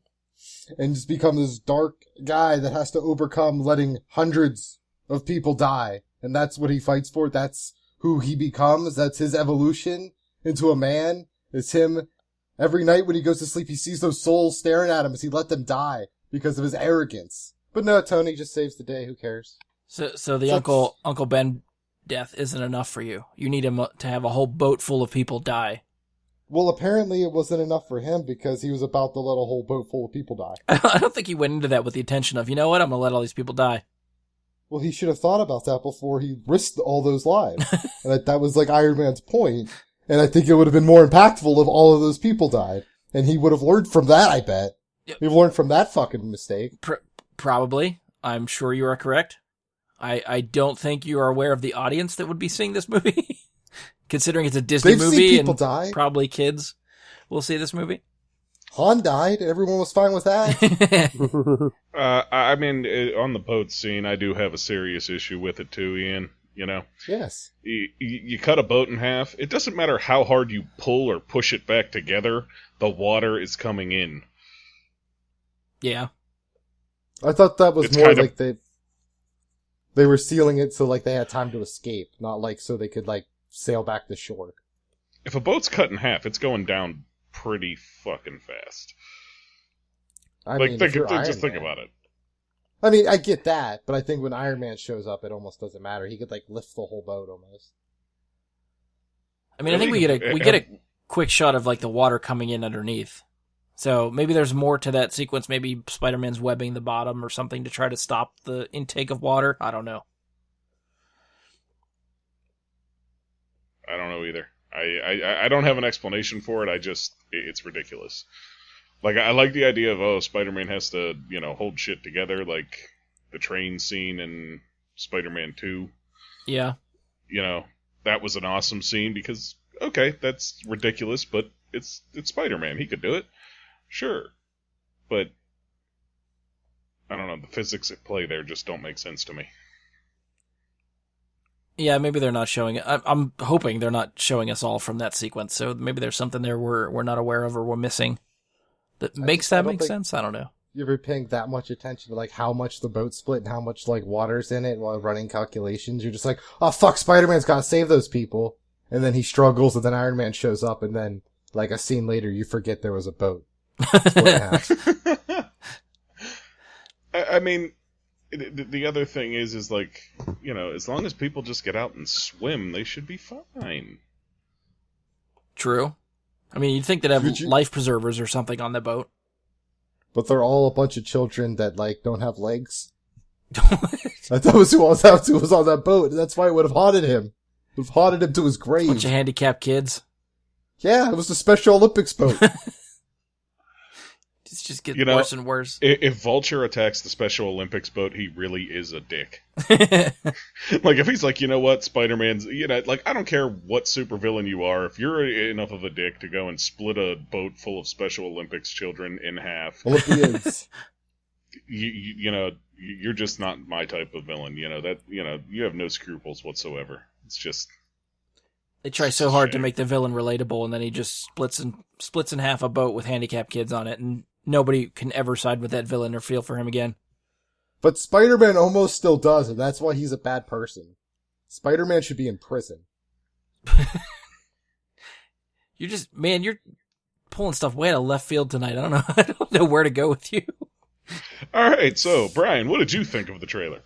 and just become this dark guy that has to overcome letting hundreds of people die. And that's what he fights for. That's who he becomes. That's his evolution into a man. It's him. Every night when he goes to sleep, he sees those souls staring at him as he let them die because of his arrogance. But no, Tony just saves the day. Who cares? So the Uncle Ben death isn't enough for you. You need him to have a whole boat full of people die. Well, apparently it wasn't enough for him because he was about to let a whole boat full of people die. I don't think he went into that with the intention of, you know what, I'm going to let all these people die. Well, he should have thought about that before he risked all those lives. And that was like Iron Man's point. And I think it would have been more impactful if all of those people died. And he would have learned from that, I bet. Yep. He'd learned from that fucking mistake. Probably. I'm sure you are correct. I don't think you are aware of the audience that would be seeing this movie. Considering it's a Disney They've movie seen people and die. Probably kids will see this movie. Han died and everyone was fine with that. I mean, on the boat scene, I do have a serious issue with it too, Ian. You know? Yes. You cut a boat in half. It doesn't matter how hard you pull or push it back together. The water is coming in. Yeah. I thought that was It's more kind of- like they were sealing it so like they had time to escape, not like so they could like sail back to shore. If a boat's cut in half, it's going down pretty fucking fast. I Like, mean, think if you're Iron just think Man- about it. I mean, I get that, but I think when Iron Man shows up, it almost doesn't matter. He could like lift the whole boat almost. I mean, I think we get a quick shot of like the water coming in underneath. So maybe there's more to that sequence. Maybe Spider-Man's webbing the bottom or something to try to stop the intake of water. I don't know. I don't know either. I don't have an explanation for it. It's ridiculous. Like, I like the idea of, Spider-Man has to, hold shit together, like the train scene in Spider-Man 2. Yeah. That was an awesome scene because, okay, that's ridiculous, but it's Spider-Man. He could do it. Sure. But, I don't know, the physics at play there just don't make sense to me. Yeah, maybe they're not showing it. I'm hoping they're not showing us all from that sequence, so maybe there's something there we're not aware of or we're missing. That makes that make sense? I don't know. You ever paying that much attention to like how much the boat split and how much like water's in it while running calculations? You're just like, oh fuck, Spider-Man's gotta save those people. And then he struggles and then Iron Man shows up and then like a scene later you forget there was a boat. Split in half. I mean, the other thing is like, as long as people just get out and swim, they should be fine. True. I mean, you'd think they'd have life preservers or something on the boat. But they're all a bunch of children that like don't have legs. I thought was who was on that boat. That's why it would have haunted him. It would have haunted him to his grave. Bunch of handicapped kids. Yeah, it was the Special Olympics boat. It's just getting worse and worse. If Vulture attacks the Special Olympics boat, he really is a dick. Like, if he's like, you know what, Spider-Man's, like, I don't care what supervillain you are, if you're enough of a dick to go and split a boat full of Special Olympics children in half, Olympians. you're just not my type of villain. You have no scruples whatsoever. It's just... They try so hard to make the villain relatable, and then he just splits in half a boat with handicapped kids on it, and nobody can ever side with that villain or feel for him again. But Spider-Man almost still does, and that's why he's a bad person. Spider-Man should be in prison. You're pulling stuff way out of left field tonight. I don't know where to go with you. All right, so Brian, what did you think of the trailer?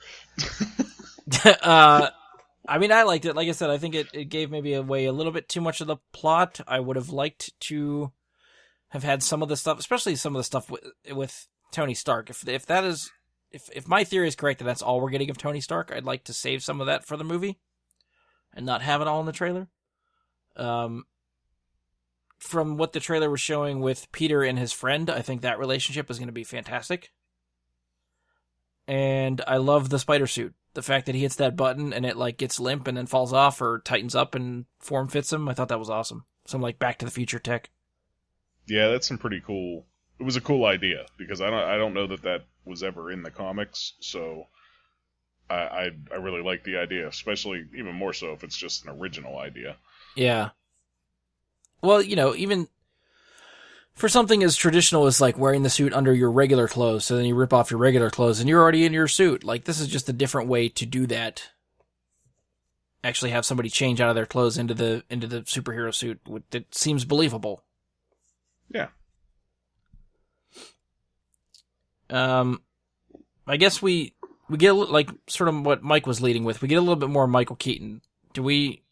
I mean, I liked it. Like I said, I think it gave maybe away a little bit too much of the plot. I would have liked to have had some of the stuff, especially some of the stuff with Tony Stark. If my theory is correct that that's all we're getting of Tony Stark, I'd like to save some of that for the movie and not have it all in the trailer. From what the trailer was showing with Peter and his friend, I think that relationship is going to be fantastic. And I love the spider suit. The fact that he hits that button and it like gets limp and then falls off or tightens up and form fits him, I thought that was awesome. Some like Back to the Future tech. Yeah, that's some pretty cool. was a cool idea because I don't know that was ever in the comics, so I really like the idea, especially even more so if it's just an original idea. Yeah. Well, even for something as traditional as like wearing the suit under your regular clothes, so then you rip off your regular clothes and you're already in your suit. Like, this is just a different way to do that. Actually have somebody change out of their clothes into the superhero suit. That seems believable. Yeah. I guess we get like sort of what Mike was leading with. We get a little bit more Michael Keaton. Do we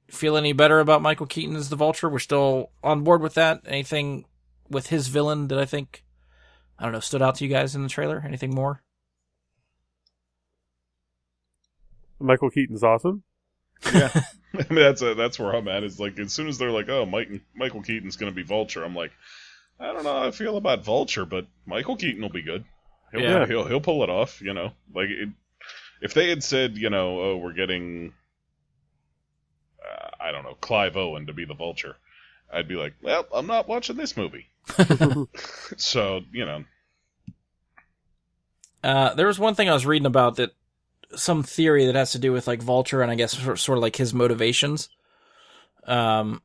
feel any better about Michael Keaton as the Vulture? We're still on board with that? Anything with his villain that I think, I don't know, stood out to you guys in the trailer? Anything more? Michael Keaton's awesome. Yeah. That's where I'm at. Is like, as soon as they're like, oh, Michael Keaton's going to be Vulture, I'm like, I don't know how I feel about Vulture, but Michael Keaton will be good. He'll pull it off, Like, if they had said, oh, we're getting, I don't know, Clive Owen to be the Vulture, I'd be like, well, I'm not watching this movie. So, There was one thing I was reading about that, some theory that has to do with like Vulture and I guess sort of like his motivations. And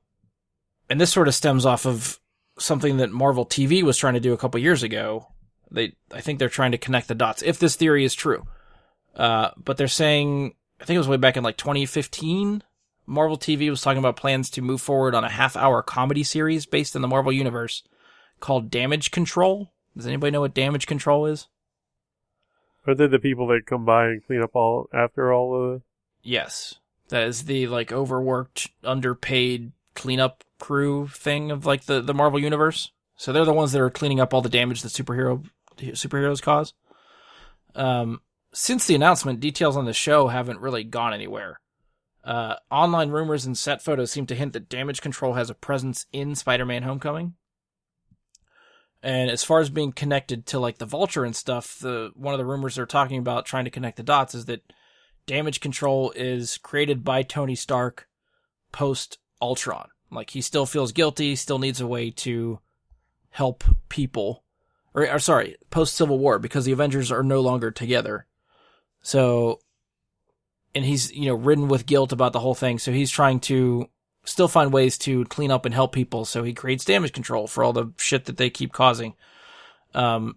this sort of stems off of something that Marvel TV was trying to do a couple years ago. I think they're trying to connect the dots, if this theory is true. But they're saying, I think it was way back in like 2015, Marvel TV was talking about plans to move forward on a half-hour comedy series based in the Marvel Universe called Damage Control. Does anybody know what Damage Control is? Are they the people that come by and clean up after all of the... Yes. That is the, like, overworked, underpaid cleanup crew thing of, like, the Marvel Universe. So they're the ones that are cleaning up all the damage that superheroes cause. Since the announcement, details on the show haven't really gone anywhere. Online rumors and set photos seem to hint that Damage Control has a presence in Spider-Man Homecoming. And as far as being connected to like the Vulture and stuff, one of the rumors they're talking about trying to connect the dots is that Damage Control is created by Tony Stark post Ultron. Like, he still feels guilty, still needs a way to help people. Or sorry, post Civil War, because the Avengers are no longer together. So, and he's, ridden with guilt about the whole thing, so he's trying to still find ways to clean up and help people, so he creates Damage Control for all the shit that they keep causing. But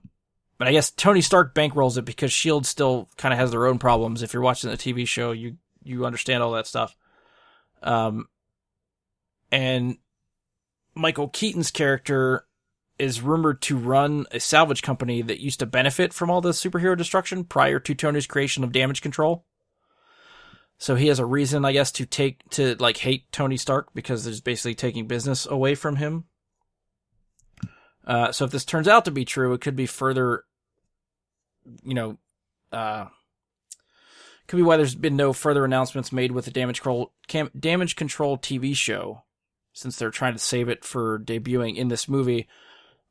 I guess Tony Stark bankrolls it because S.H.I.E.L.D. still kind of has their own problems. If you're watching the TV show, you understand all that stuff. And Michael Keaton's character is rumored to run a salvage company that used to benefit from all the superhero destruction prior to Tony's creation of Damage Control. So he has a reason, I guess, to hate Tony Stark because there's basically taking business away from him. So if this turns out to be true, it could be further, could be why there's been no further announcements made with the Damage Control TV show, since they're trying to save it for debuting in this movie.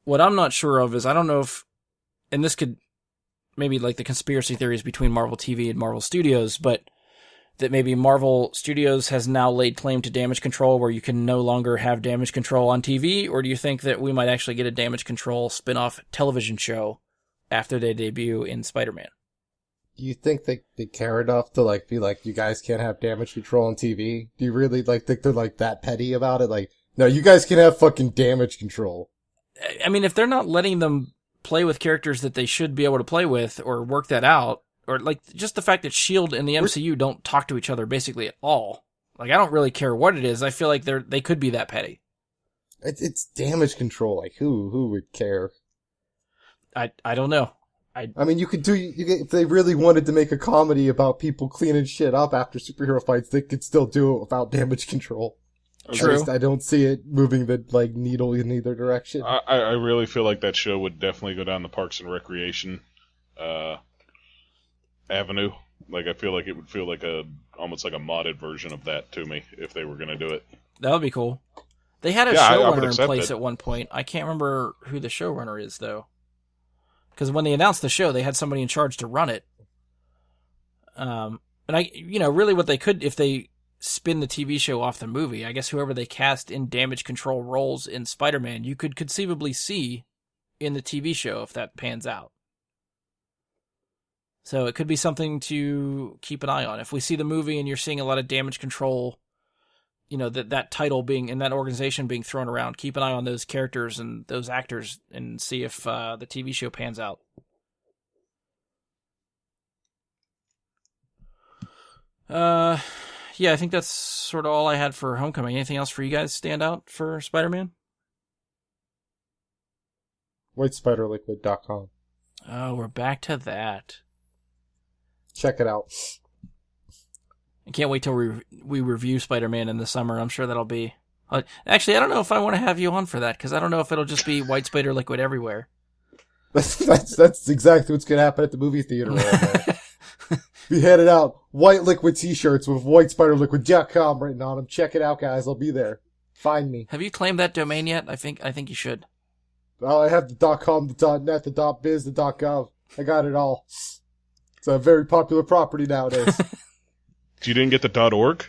What I'm not sure of is, I don't know if, and this could maybe like the conspiracy theories between Marvel TV and Marvel Studios, but that maybe Marvel Studios has now laid claim to Damage Control where you can no longer have Damage Control on TV? Or do you think that we might actually get a Damage Control spin-off television show after they debut in Spider-Man? Do you think they care enough to be like, you guys can't have Damage Control on TV? Do you really think they're that petty about it? Like, no, you guys can have fucking Damage Control. I mean, if they're not letting them play with characters that they should be able to play with or work that out, or just the fact that S.H.I.E.L.D. and the MCU don't talk to each other basically at all. Like, I don't really care what it is. I feel like they could be that petty. It's Damage Control. Like, who would care? I don't know. I mean, if they really wanted to make a comedy about people cleaning shit up after superhero fights, they could still do it without Damage Control. True. I don't see it moving the needle in either direction. I really feel like that show would definitely go down the Parks and Recreation avenue. Like, I feel like it would feel like almost like a modded version of that to me if they were going to do it. That would be cool. They had a showrunner in place at one point. I can't remember who the showrunner is, though. Because when they announced the show, they had somebody in charge to run it. And really what they could, if they spin the TV show off the movie, I guess whoever they cast in Damage Control roles in Spider-Man, you could conceivably see in the TV show if that pans out. So it could be something to keep an eye on. If we see the movie and you're seeing a lot of damage control, that title being in that organization being thrown around, keep an eye on those characters and those actors and see if the TV show pans out. Yeah, I think that's sort of all I had for Homecoming. Anything else for you guys stand out for Spider-Man? WhiteSpiderLiquid.com. Oh, we're back to that. Check it out. I can't wait till we review Spider-Man in the summer. I'm sure that'll be... Actually, I don't know if I want to have you on for that, because I don't know if it'll just be White Spider Liquid everywhere. That's exactly what's going to happen at the movie theater. Be handed out white liquid t-shirts with WhiteSpiderLiquid.com written on them. Check it out, guys. I'll be there. Find me. Have you claimed that domain yet? I think you should. Oh, I have the .com, the .net, the .biz, the .gov. I got it all. It's a very popular property nowadays. You didn't get the .org?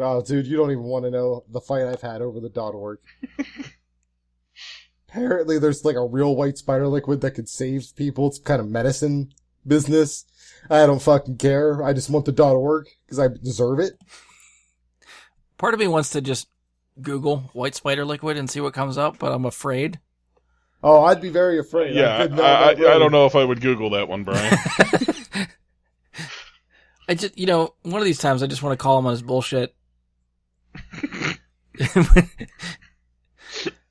Oh, dude, you don't even want to know the fight I've had over the .org. Apparently, there's like a real white spider liquid that could save people. It's kind of medicine business. I don't fucking care. I just want the .org because I deserve it. Part of me wants to just Google White Spider Liquid and see what comes up, but I'm afraid. Oh, I'd be very afraid. Yeah, I don't know if I would Google that one, Brian. I just, one of these times I just want to call him on his bullshit.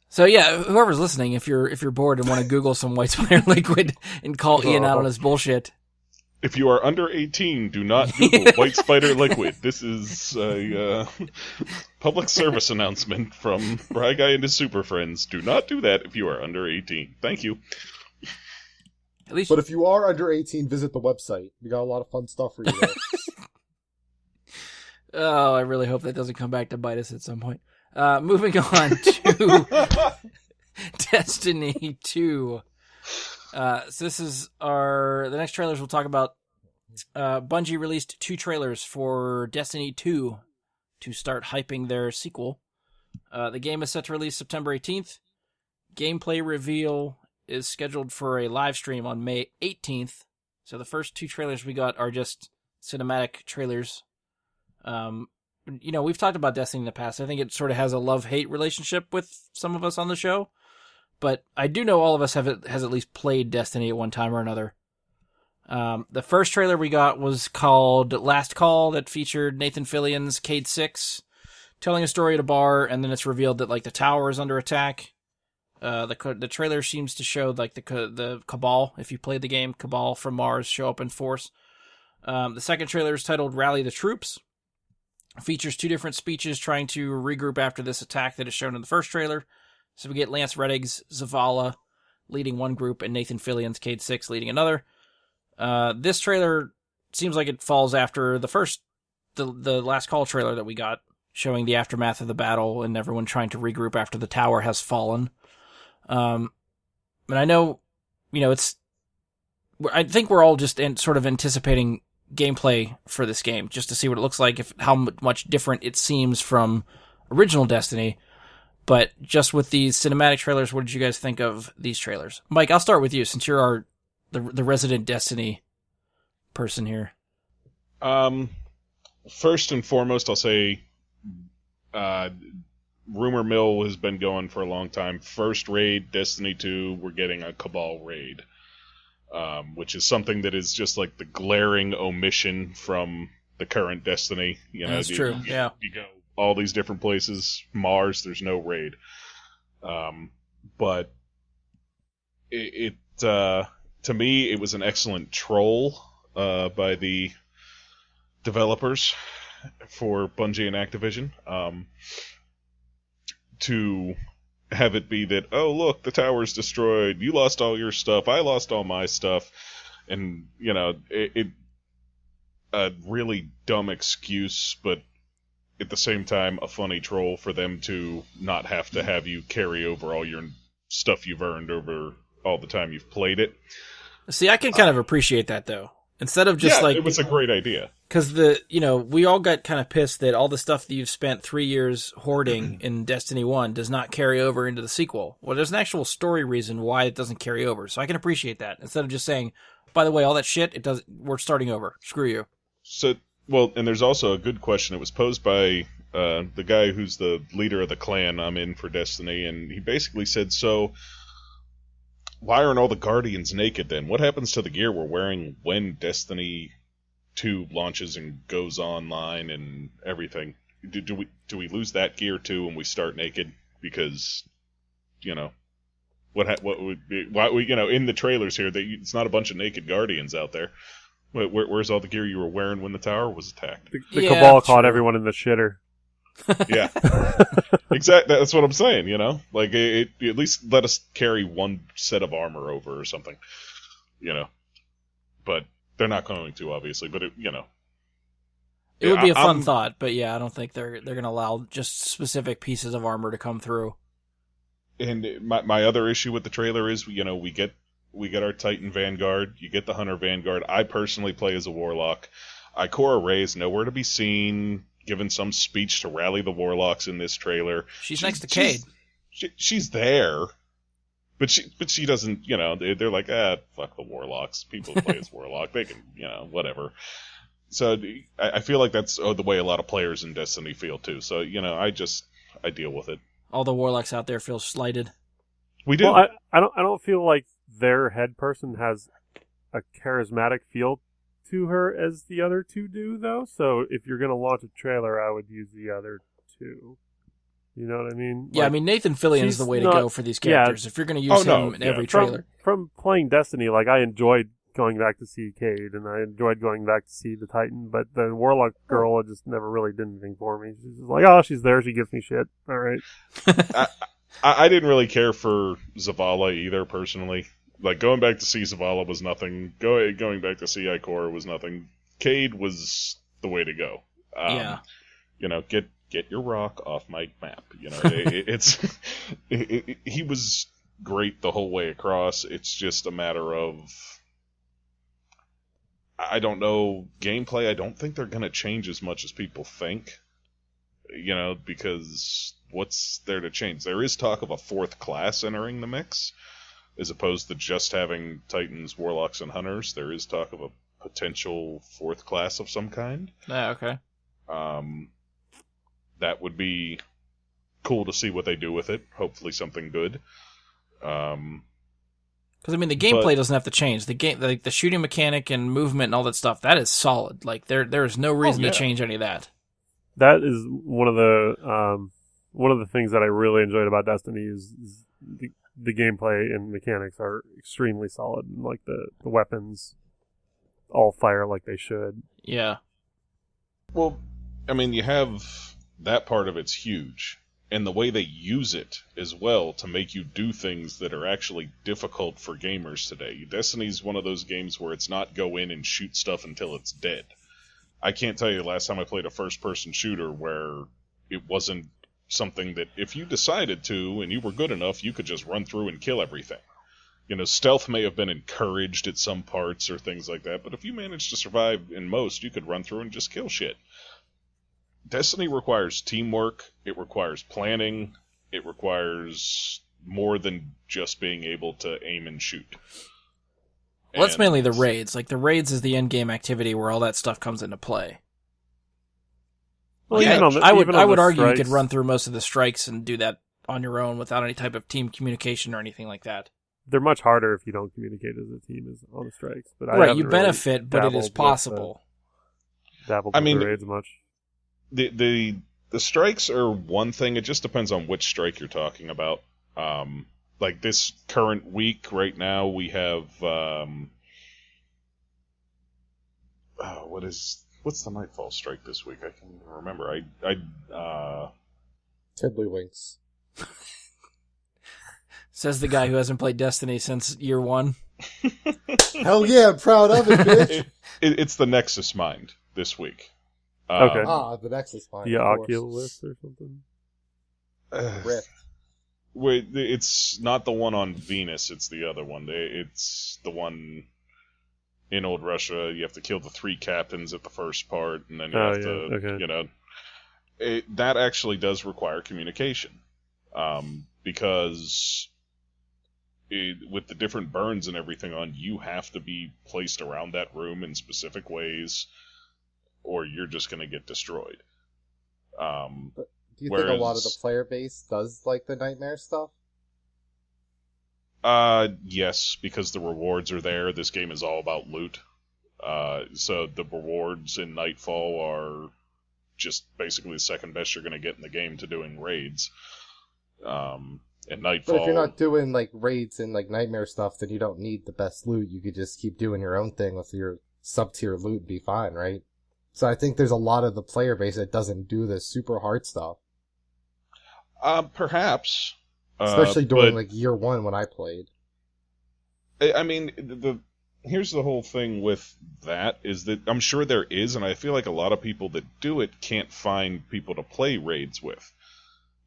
So yeah, whoever's listening, if you're bored and want to Google some White Spider Liquid and call Ian out on his bullshit. If you are under 18, do not Google White Spider Liquid. This is a public service announcement from Bry Guy and his Super Friends. Do not do that if you are under 18. Thank you. But if you are under 18, visit the website. We got a lot of fun stuff for you there. Oh, I really hope that doesn't come back to bite us at some point. Moving on to Destiny 2. So this is the next trailers we'll talk about. Bungie released 2 trailers for Destiny 2 to start hyping their sequel. The game is set to release September 18th. Gameplay reveal is scheduled for a live stream on May 18th. So the first 2 trailers we got are just cinematic trailers. We've talked about Destiny in the past. I think it sort of has a love-hate relationship with some of us on the show. But I do know all of us has at least played Destiny at one time or another. The first trailer we got was called Last Call, that featured Nathan Fillion's Cayde 6 telling a story at a bar, and then it's revealed that the tower is under attack. The trailer seems to show the Cabal, if you played the game, Cabal from Mars show up in force. The second trailer is titled Rally the Troops. It features 2 different speeches trying to regroup after this attack that is shown in the first trailer. So we get Lance Reddick's Zavala leading one group and Nathan Fillion's Cayde 6 leading another. This trailer seems like it falls after the Last Call trailer that we got, showing the aftermath of the battle and everyone trying to regroup after the tower has fallen. And I know, I think we're all just sort of anticipating gameplay for this game, just to see what it looks like, how much different it seems from original Destiny. But just with these cinematic trailers, what did you guys think of these trailers? Mike, I'll start with you, since you're the resident Destiny person here. First and foremost, I'll say, rumor mill has been going for a long time. First raid, Destiny 2, we're getting a Cabal raid. Which is something that is just like the glaring omission from the current Destiny. That's true. Yeah, you go all these different places. Mars, there's no raid. But it to me, it was an excellent troll by the developers for Bungie and Activision to have it be that, oh, look, the tower's destroyed, you lost all your stuff, I lost all my stuff, and, it a really dumb excuse, but at the same time, a funny troll for them to not have to have you carry over all your stuff you've earned over all the time you've played it. See, I can kind of appreciate that, though. Instead of just it was a great idea. because we all got kind of pissed that all the stuff that you've spent 3 years hoarding in Destiny 1 does not carry over into the sequel. Well, there's an actual story reason why it doesn't carry over, so I can appreciate that. Instead of just saying, by the way, all that shit, we're starting over. Screw you. So, well, and there's also a good question. It was posed by the guy who's the leader of the clan I'm in for Destiny, and he basically said, so why aren't all the Guardians naked then? What happens to the gear we're wearing when Destiny 2 launches and goes online and everything? Do we lose that gear too when we start naked? Because, what would be, why in the trailers here, it's not a bunch of naked Guardians out there. Where's all the gear you were wearing when the tower was attacked? The Cabal caught everyone in the shitter. Yeah, exactly. That's what I'm saying. Like at least let us carry one set of armor over or something. But they're not going to, obviously. But it would be a fun thought. But I don't think they're going to allow just specific pieces of armor to come through. And my other issue with the trailer is, we get our Titan Vanguard. You get the Hunter Vanguard. I personally play as a Warlock. Ikora Rey is nowhere to be seen, given some speech to rally the Warlocks in this trailer. She's next to Cade. She's there, but she doesn't. They're like, fuck the Warlocks. People who play as Warlock, they can, whatever. So I feel like that's the way a lot of players in Destiny feel too. So I deal with it. All the Warlocks out there feel slighted. We do. Well, I don't feel like their head person has a charismatic feel to her as the other two do, though. So if you're going to launch a trailer, I would use the other two. You know what I mean? Yeah, Nathan Fillion's the way to go for these characters. If you're going to use him in every trailer. From playing Destiny, I enjoyed going back to see Cade, and I enjoyed going back to see the Titan, but the Warlock girl just never really did anything for me. She's just like, oh, she's there, she gives me shit. All right. I didn't really care for Zavala either, personally. Like, going back to see Zavala was nothing. Going back to see Ikora was nothing. Cade was the way to go. Get your rock off my map. He was great the whole way across. It's just a matter of, I don't know, gameplay. I don't think they're going to change as much as people think. Because what's there to change? There is talk of a fourth class entering the mix. As opposed to just having Titans, Warlocks, and Hunters, there is talk of a potential fourth class of some kind. Yeah, okay. That would be cool to see what they do with it. Hopefully something good. Because, the gameplay doesn't have to change. The shooting mechanic and movement and all that stuff, that is solid. Like, there is no reason to change any of that. That is one of the things that I really enjoyed about Destiny is the gameplay and mechanics are extremely solid. And, the weapons all fire like they should. Yeah. Well, you have that part of it's huge. And the way they use it as well to make you do things that are actually difficult for gamers today. Destiny's one of those games where it's not go in and shoot stuff until it's dead. I can't tell you the last time I played a first-person shooter where it wasn't something that if you decided to and you were good enough, you could just run through and kill everything. Stealth may have been encouraged at some parts or things like that, but if you managed to survive in most, you could run through and just kill shit. Destiny requires teamwork, it requires planning, it requires more than just being able to aim and shoot. Well, that's mainly the raids. The raids is the end-game activity where all that stuff comes into play. Well, I would argue you could run through most of the strikes and do that on your own without any type of team communication or anything like that. They're much harder if you don't communicate as a team on the strikes. But you benefit, but it is possible. Dabbled with the raids much. The strikes are one thing. It just depends on which strike you're talking about. This current week right now, we have what's the Nightfall strike this week? I can't even remember. Tiddlywinks. Says the guy who hasn't played Destiny since year one. Hell yeah, I'm proud of it, bitch. It's the Nexus Mind this week. Okay. The Nexus Mind. The Oculus or something? Rift. Wait, it's not the one on Venus, it's the other one. It's the one in Old Russia, you have to kill the 3 captains at the first part, and then you Oh, have yeah, to, okay. you know, that actually does require communication, because with the different burns and everything on, you have to be placed around that room in specific ways, or you're just going to get destroyed. Do you think a lot of the player base does like the nightmare stuff? Yes, because the rewards are there. This game is all about loot. So the rewards in Nightfall are just basically the second best you're going to get in the game to doing raids. And Nightfall... But if you're not doing, like, raids and, like, nightmare stuff, then you don't need the best loot. You could just keep doing your own thing with your sub-tier loot and be fine, right? So I think there's a lot of the player base that doesn't do this super hard stuff. Perhaps. Especially during, but, like, year 1 when I played. I mean, here's the whole thing with that, is that I'm sure there is, and I feel like a lot of people that do it can't find people to play raids with.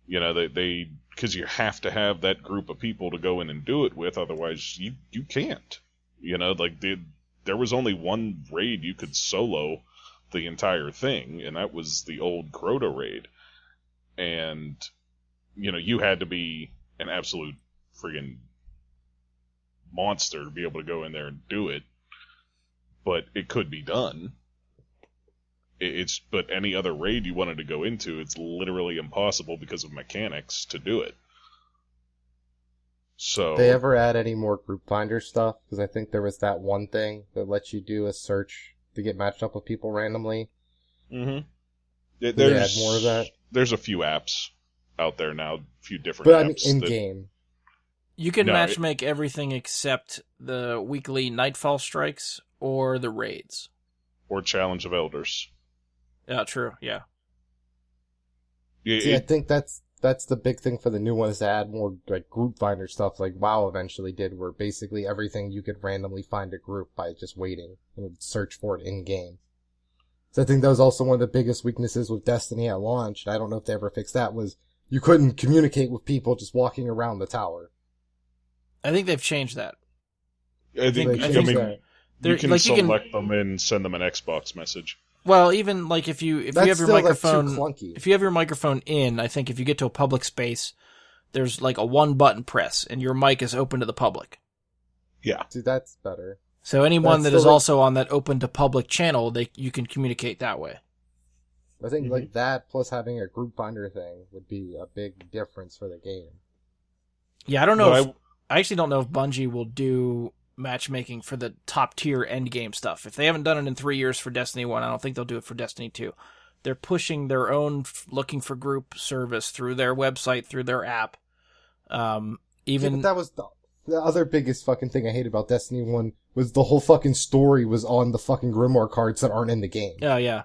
You know, because you have to have that group of people to go in and do it with, otherwise you can't. You know, like, there was only one raid you could solo the entire thing, and that was the old Crota raid. And, you know, you had to be an absolute friggin' monster to be able to go in there and do it. But it could be done. But any other raid you wanted to go into, it's literally impossible because of mechanics to do it. So... They ever add any more group finder stuff? Because I think there was that one thing that lets you do a search to get matched up with people randomly. Mm-hmm. They add more of that? There's a few apps out there now, a few different But apps. I mean, in-game. You can No, matchmake everything except the weekly Nightfall strikes or the raids. Or Challenge of Elders. Yeah, true, yeah. See, I think that's the big thing for the new one, is to add more, like, group finder stuff like WoW eventually did, where basically everything you could randomly find a group by just waiting and search for it in-game. So I think that was also one of the biggest weaknesses with Destiny at launch, and I don't know if they ever fixed that, was you couldn't communicate with people just walking around the tower. I think they've changed that. I think They I changed mean, that. you can like, you can- select them and send them an Xbox message. Well, even like if you That's have your still, like, too microphone, clunky. if you have your microphone in, I think if you get to a public space, there's like a one button press and your mic is open to the public. Yeah. See, that's better. So anyone That's that is still, like- also on that open to public channel, you can communicate that way. I think like that plus having a group finder thing would be a big difference for the game. Yeah, I don't know. But I actually don't know if Bungie will do matchmaking for the top tier end game stuff. If they haven't done it in 3 years for Destiny 1, I don't think they'll do it for Destiny 2. They're pushing their own looking for group service through their website, through their app. Yeah, but that was the other biggest fucking thing I hate about Destiny 1 was the whole fucking story was on the fucking Grimoire cards that aren't in the game. Oh, yeah.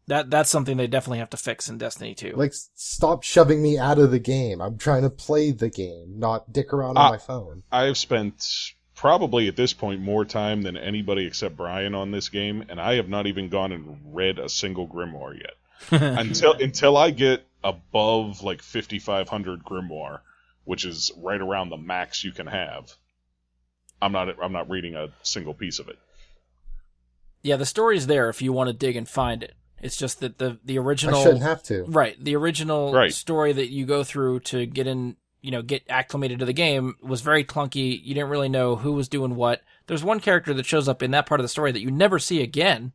That's something they definitely have to fix in Destiny 2. Like, stop shoving me out of the game. I'm trying to play the game, not dick around on my phone. I've spent probably at this point more time than anybody except Brian on this game, and I have not even gone and read a single Grimoire yet. until I get above like 5,500 Grimoire, which is right around the max you can have. I'm not reading a single piece of it. Yeah, the story's there if you want to dig and find it. It's just that the original... I shouldn't have to. Right. The original Right. story that you go through to get in, get acclimated to the game was very clunky. You didn't really know who was doing what. There's one character that shows up in that part of the story that you never see again.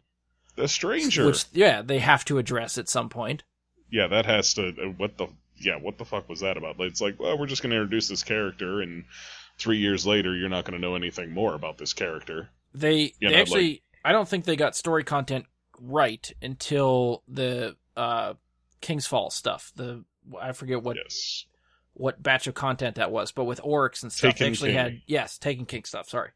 The Stranger. Which, yeah, they have to address at some point. Yeah, that has to... What the fuck was that about? It's like, well, we're just going to introduce this character, and 3 years later, you're not going to know anything more about this character. They actually... I don't think they got story content right until the King's Fall stuff. I forget what batch of content that was, but with Oryx and stuff, they actually had Taken King stuff. Sorry,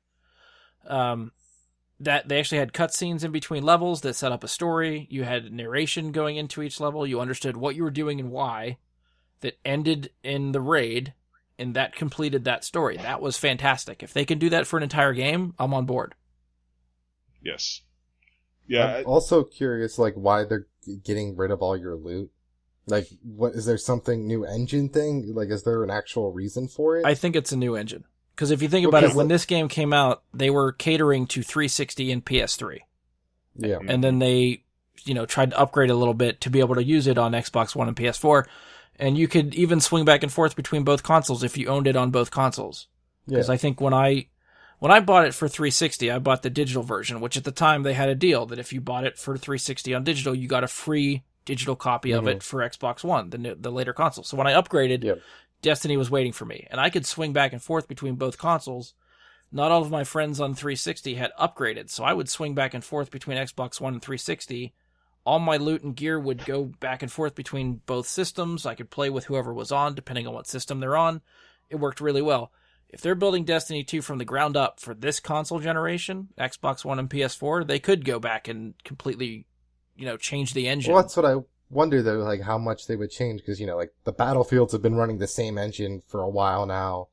that they actually had cutscenes in between levels that set up a story. You had narration going into each level. You understood what you were doing and why. That ended in the raid, and that completed that story. That was fantastic. If they can do that for an entire game, I'm on board. Yes. Yeah. I'm also curious, like, why they're getting rid of all your loot. Like, what, is there something new engine thing? Like, is there an actual reason for it? I think it's a new engine. Because if you think about it, when this game came out, they were catering to 360 and PS3. Yeah. And then they, tried to upgrade a little bit to be able to use it on Xbox One and PS4. And you could even swing back and forth between both consoles if you owned it on both consoles. Because I think when I bought it for 360, I bought the digital version, which at the time they had a deal that if you bought it for 360 on digital, you got a free digital copy of it for Xbox One, the later console. So when I upgraded, Destiny was waiting for me, and I could swing back and forth between both consoles. Not all of my friends on 360 had upgraded, so I would swing back and forth between Xbox One and 360. All my loot and gear would go back and forth between both systems. I could play with whoever was on, depending on what system they're on. It worked really well. If they're building Destiny 2 from the ground up for this console generation, Xbox One and PS4, they could go back and completely, change the engine. Well, that's what I wonder, though, like, how much they would change, because, the Battlefields have been running the same engine for a while now.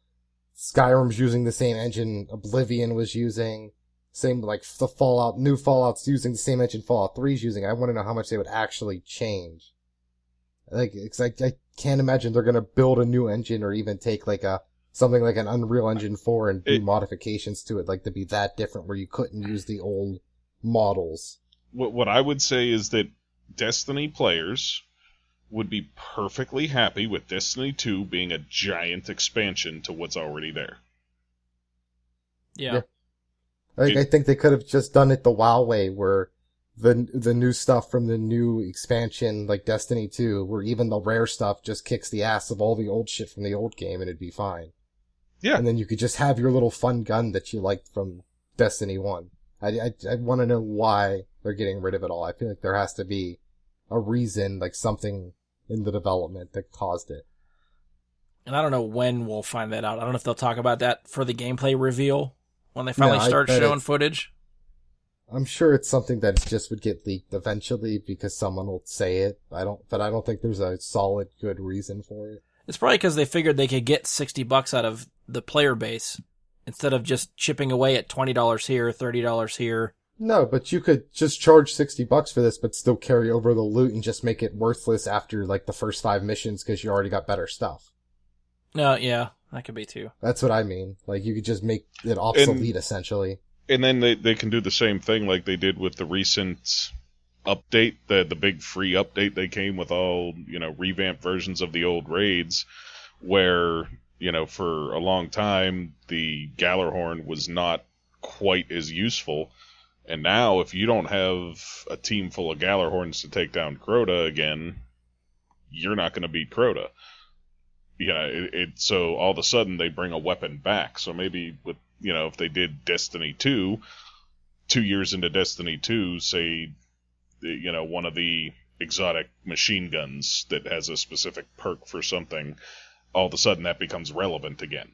Skyrim's using the same engine Oblivion was using. Same, like, the Fallout, new Fallout's using the same engine Fallout 3's using. I want to know how much they would actually change. Like, I can't imagine they're gonna build a new engine or even take, like, something like an Unreal Engine 4 and do modifications to it, like, to be that different where you couldn't use the old models. What I would say is that Destiny players would be perfectly happy with Destiny 2 being a giant expansion to what's already there. Yeah. I think they could have just done it the WoW way, where the new stuff from the new expansion, like Destiny 2, where even the rare stuff just kicks the ass of all the old shit from the old game and it'd be fine. Yeah. And then you could just have your little fun gun that you liked from Destiny 1. I want to know why they're getting rid of it all. I feel like there has to be a reason, like something in the development that caused it. And I don't know when we'll find that out. I don't know if they'll talk about that for the gameplay reveal when they finally start showing footage. I'm sure it's something that just would get leaked eventually because someone will say it. But I don't think there's a solid good reason for it. It's probably because they figured they could get $60 out of the player base instead of just chipping away at $20 here, $30 here. No, but you could just charge $60 for this, but still carry over the loot and just make it worthless after like the first 5 missions because you already got better stuff. No, yeah, that could be too. That's what I mean. Like you could just make it obsolete essentially. And then they can do the same thing like they did with the recent update, the big free update they came with all, revamped versions of the old raids, where, for a long time the Gallarhorn was not quite as useful. And now if you don't have a team full of Gallarhorns to take down Crota again, you're not going to beat Crota. So all of a sudden they bring a weapon back. So maybe with, if they did Destiny 2, 2 years into Destiny 2, say, one of the exotic machine guns that has a specific perk for something, all of a sudden that becomes relevant again.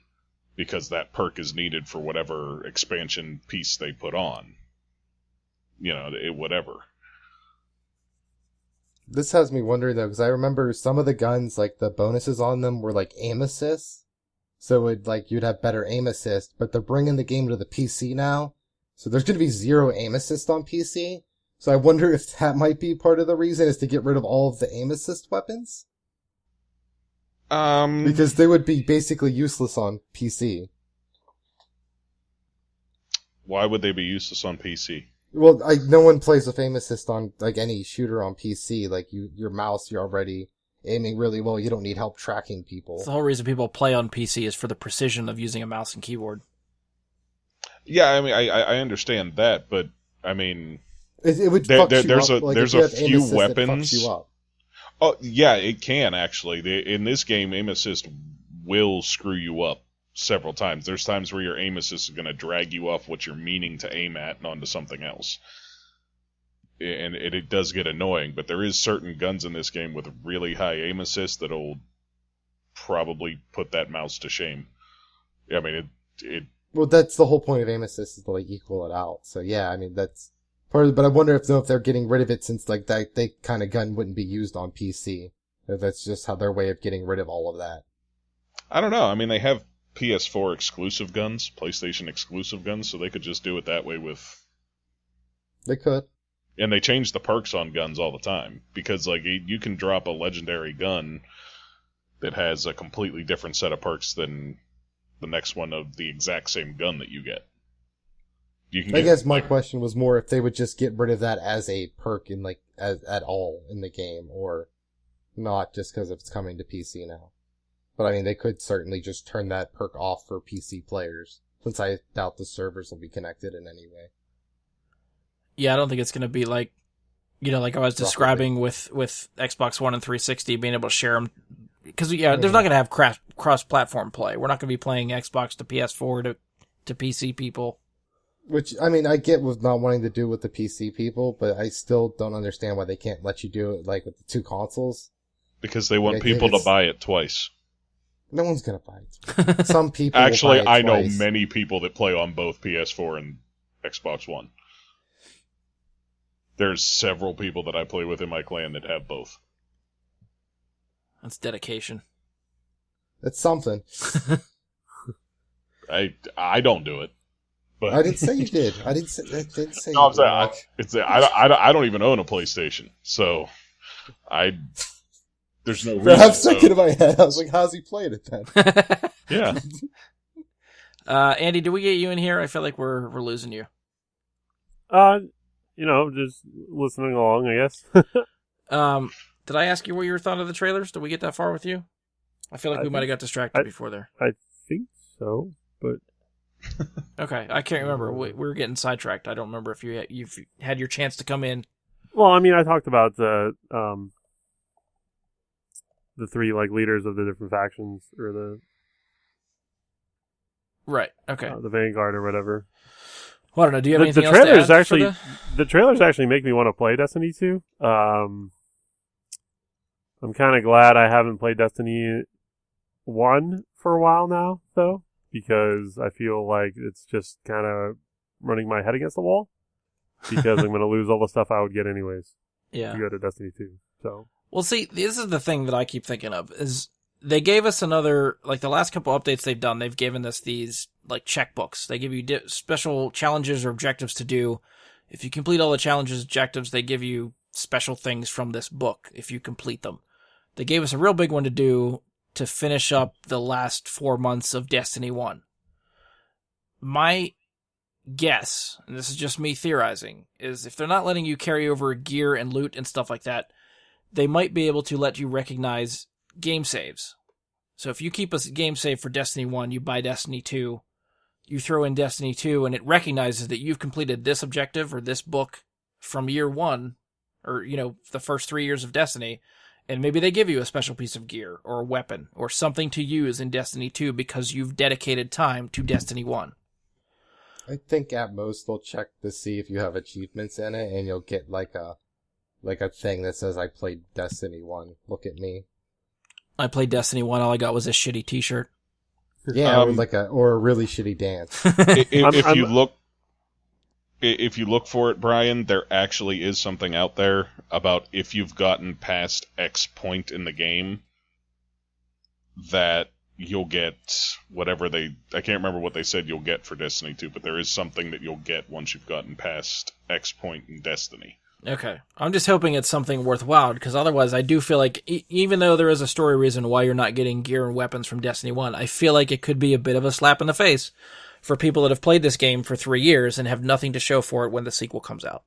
Because that perk is needed for whatever expansion piece they put on. Whatever. This has me wondering though, because I remember some of the guns, like the bonuses on them were like aim assist. So you'd have better aim assist, but they're bringing the game to the PC now. So there's going to be 0 aim assist on PC. So I wonder if that might be part of the reason is to get rid of all of the aim assist weapons. Because they would be basically useless on PC. Why would they be useless on PC? Well, no one plays with aim assist on like any shooter on PC. Like your mouse, you're already aiming really well. You don't need help tracking people. That's the whole reason people play on PC is for the precision of using a mouse and keyboard. Yeah, I mean, I understand that, but I mean, it would fuck you there's up. There's a few assist, weapons. It fucks you up. Oh yeah, it can actually. In this game, aim assist will screw you up several times. There's times where your aim assist is going to drag you off what you're meaning to aim at and onto something else. And it does get annoying, but there is certain guns in this game with really high aim assist that'll probably put that mouse to shame. I mean, Well, that's the whole point of aim assist is to equal it out. So yeah, I mean that's part of it. But I wonder if they're getting rid of it since that kind of gun wouldn't be used on PC. If that's just how their way of getting rid of all of that. I don't know. I mean, they have PS4 exclusive guns, PlayStation exclusive guns, so they could just do it that way with... They could. And they change the perks on guns all the time, because you can drop a legendary gun that has a completely different set of perks than the next one of the exact same gun that you get. You can I get, guess my question was more if they would just get rid of that as a perk in like at all in the game, or not just because it's coming to PC now. But I mean, they could certainly just turn that perk off for PC players, since I doubt the servers will be connected in any way. Yeah, I don't think it's going to be like, like I was describing with Xbox One and 360 being able to share them. Because, there's not going to have cross-platform play. We're not going to be playing Xbox to PS4 to PC people. Which, I mean, I get with not wanting to do with the PC people, but I still don't understand why they can't let you do it, like, with the two consoles. because they want people to buy it twice. No one's gonna buy it. Some people Actually, will buy it I know twice. many people that play on both PS4 and Xbox One. There's several people that I play with in my clan that have both. That's dedication. It's something. I don't do it. But I didn't say you did. I didn't say no, I'm you saying, did. I don't even own a PlayStation, so there's no reason. For a half second in my head, I was like, how's he playing it then? Yeah. Andy, do we get you in here? I feel like we're losing you. Just listening along, I guess. Did I ask you what you thought of the trailers? Did we get that far with you? I feel like we might have got distracted before there. I think so, but Okay, I can't remember. We were getting sidetracked. I don't remember if you've had your chance to come in. well, I mean, I talked about the three leaders of the different factions, or the Right. Okay. the Vanguard or whatever. Well, I don't know. Do you have anything The else to trailers add actually, the trailers actually make me want to play Destiny 2. I'm kind of glad I haven't played Destiny 1 for a while now, though, because I feel like it's just kind of running my head against the wall, because I'm going to lose all the stuff I would get anyways Yeah. to go to Destiny 2. So, Well, see, this is the thing that I keep thinking of, is they gave us another, the last couple updates they've done, they've given us these, checkbooks. They give you special challenges or objectives to do. If you complete all the challenges, objectives, they give you special things from this book if you complete them. They gave us a real big one to do to finish up the last 4 months of Destiny 1. My guess, and this is just me theorizing, is if they're not letting you carry over gear and loot and stuff like that, they might be able to let you recognize game saves. So if you keep a game save for Destiny 1, you buy Destiny 2, you throw in Destiny 2, and it recognizes that you've completed this objective or this book from year 1, or, the first 3 years of Destiny, and maybe they give you a special piece of gear or a weapon or something to use in Destiny 2 because you've dedicated time to Destiny 1. I think at most they'll check to see if you have achievements in it, and you'll get a thing that says I played Destiny 1. Look at me. I played Destiny 1, all I got was a shitty t-shirt. Yeah, or a really shitty dance. If you look for it, Brian, there actually is something out there about if you've gotten past X point in the game, that you'll get whatever I can't remember what they said you'll get for Destiny 2, but there is something that you'll get once you've gotten past X point in Destiny. Okay. I'm just hoping it's something worthwhile, because otherwise I do feel like, even though there is a story reason why you're not getting gear and weapons from Destiny 1, I feel like it could be a bit of a slap in the face for people that have played this game for 3 years and have nothing to show for it when the sequel comes out.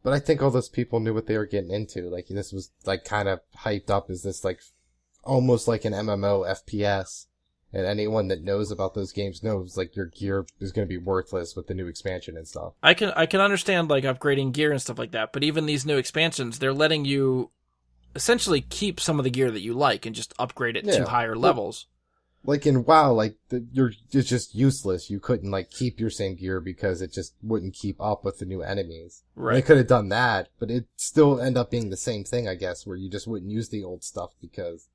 But I think all those people knew what they were getting into. This was kind of hyped up as this almost like an MMO FPS. And anyone that knows about those games knows your gear is going to be worthless with the new expansion and stuff. I can understand upgrading gear and stuff like that, but even these new expansions, they're letting you essentially keep some of the gear that you like and just upgrade it to higher levels. In WoW, it's just useless. You couldn't keep your same gear because it just wouldn't keep up with the new enemies. Right. They could have done that, but it still end up being the same thing, I guess, where you just wouldn't use the old stuff because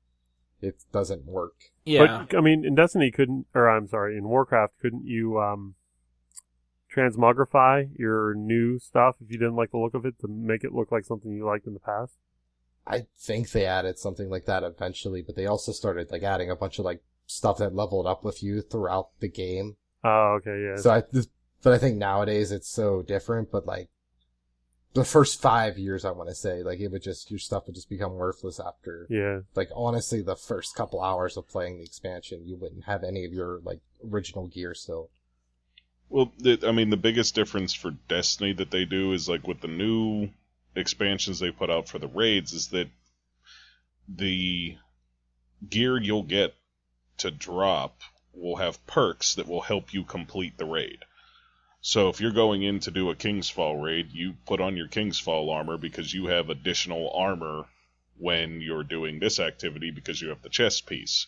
it doesn't work. Yeah. But, I mean, in Destiny in Warcraft, couldn't you transmogrify your new stuff if you didn't like the look of it to make it look like something you liked in the past? I think they added something like that eventually, but they also started adding a bunch of stuff that leveled up with you throughout the game. Oh, okay, yeah. So but I think nowadays it's so different, but the first 5 years, I want to say, like, your stuff would just become worthless after, Yeah. like, honestly, the first couple hours of playing the expansion, you wouldn't have any of your, like, original gear still. Well, the biggest difference for Destiny that they do is, like, with the new expansions they put out for the raids, is that the gear you'll get to drop will have perks that will help you complete the raid. So if you're going in to do a Kingsfall raid, you put on your Kingsfall armor because you have additional armor when you're doing this activity because you have the chest piece.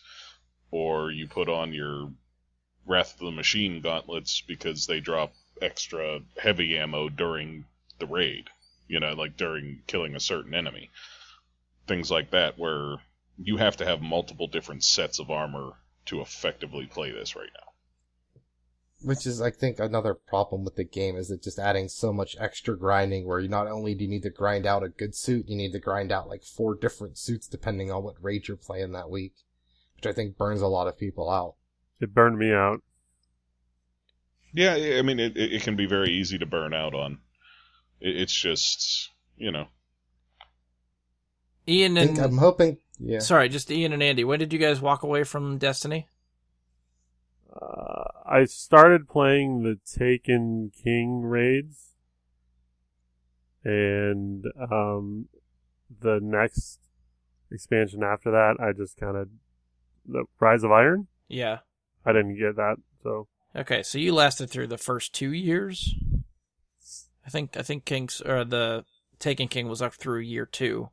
Or you put on your Wrath of the Machine gauntlets because they drop extra heavy ammo during the raid. You know, like during killing a certain enemy. Things like that, where you have to have multiple different sets of armor to effectively play this right now. Which is, I think, another problem with the game, is it just adding so much extra grinding, where you not only do you need to grind out a good suit, you need to grind out like 4 different suits depending on what raid you're playing that week. Which I think burns a lot of people out. It burned me out. Yeah, I mean, it can be very easy to burn out on. It's just, you know. Ian and... I'm hoping... Yeah. Sorry, just Ian and Andy. When did you guys walk away from Destiny? I started playing the Taken King raids, and the next expansion after that, I just kind of... The Rise of Iron? Yeah. I didn't get that, so... Okay, so you lasted through the first 2 years? I think the Taken King was up through year 2.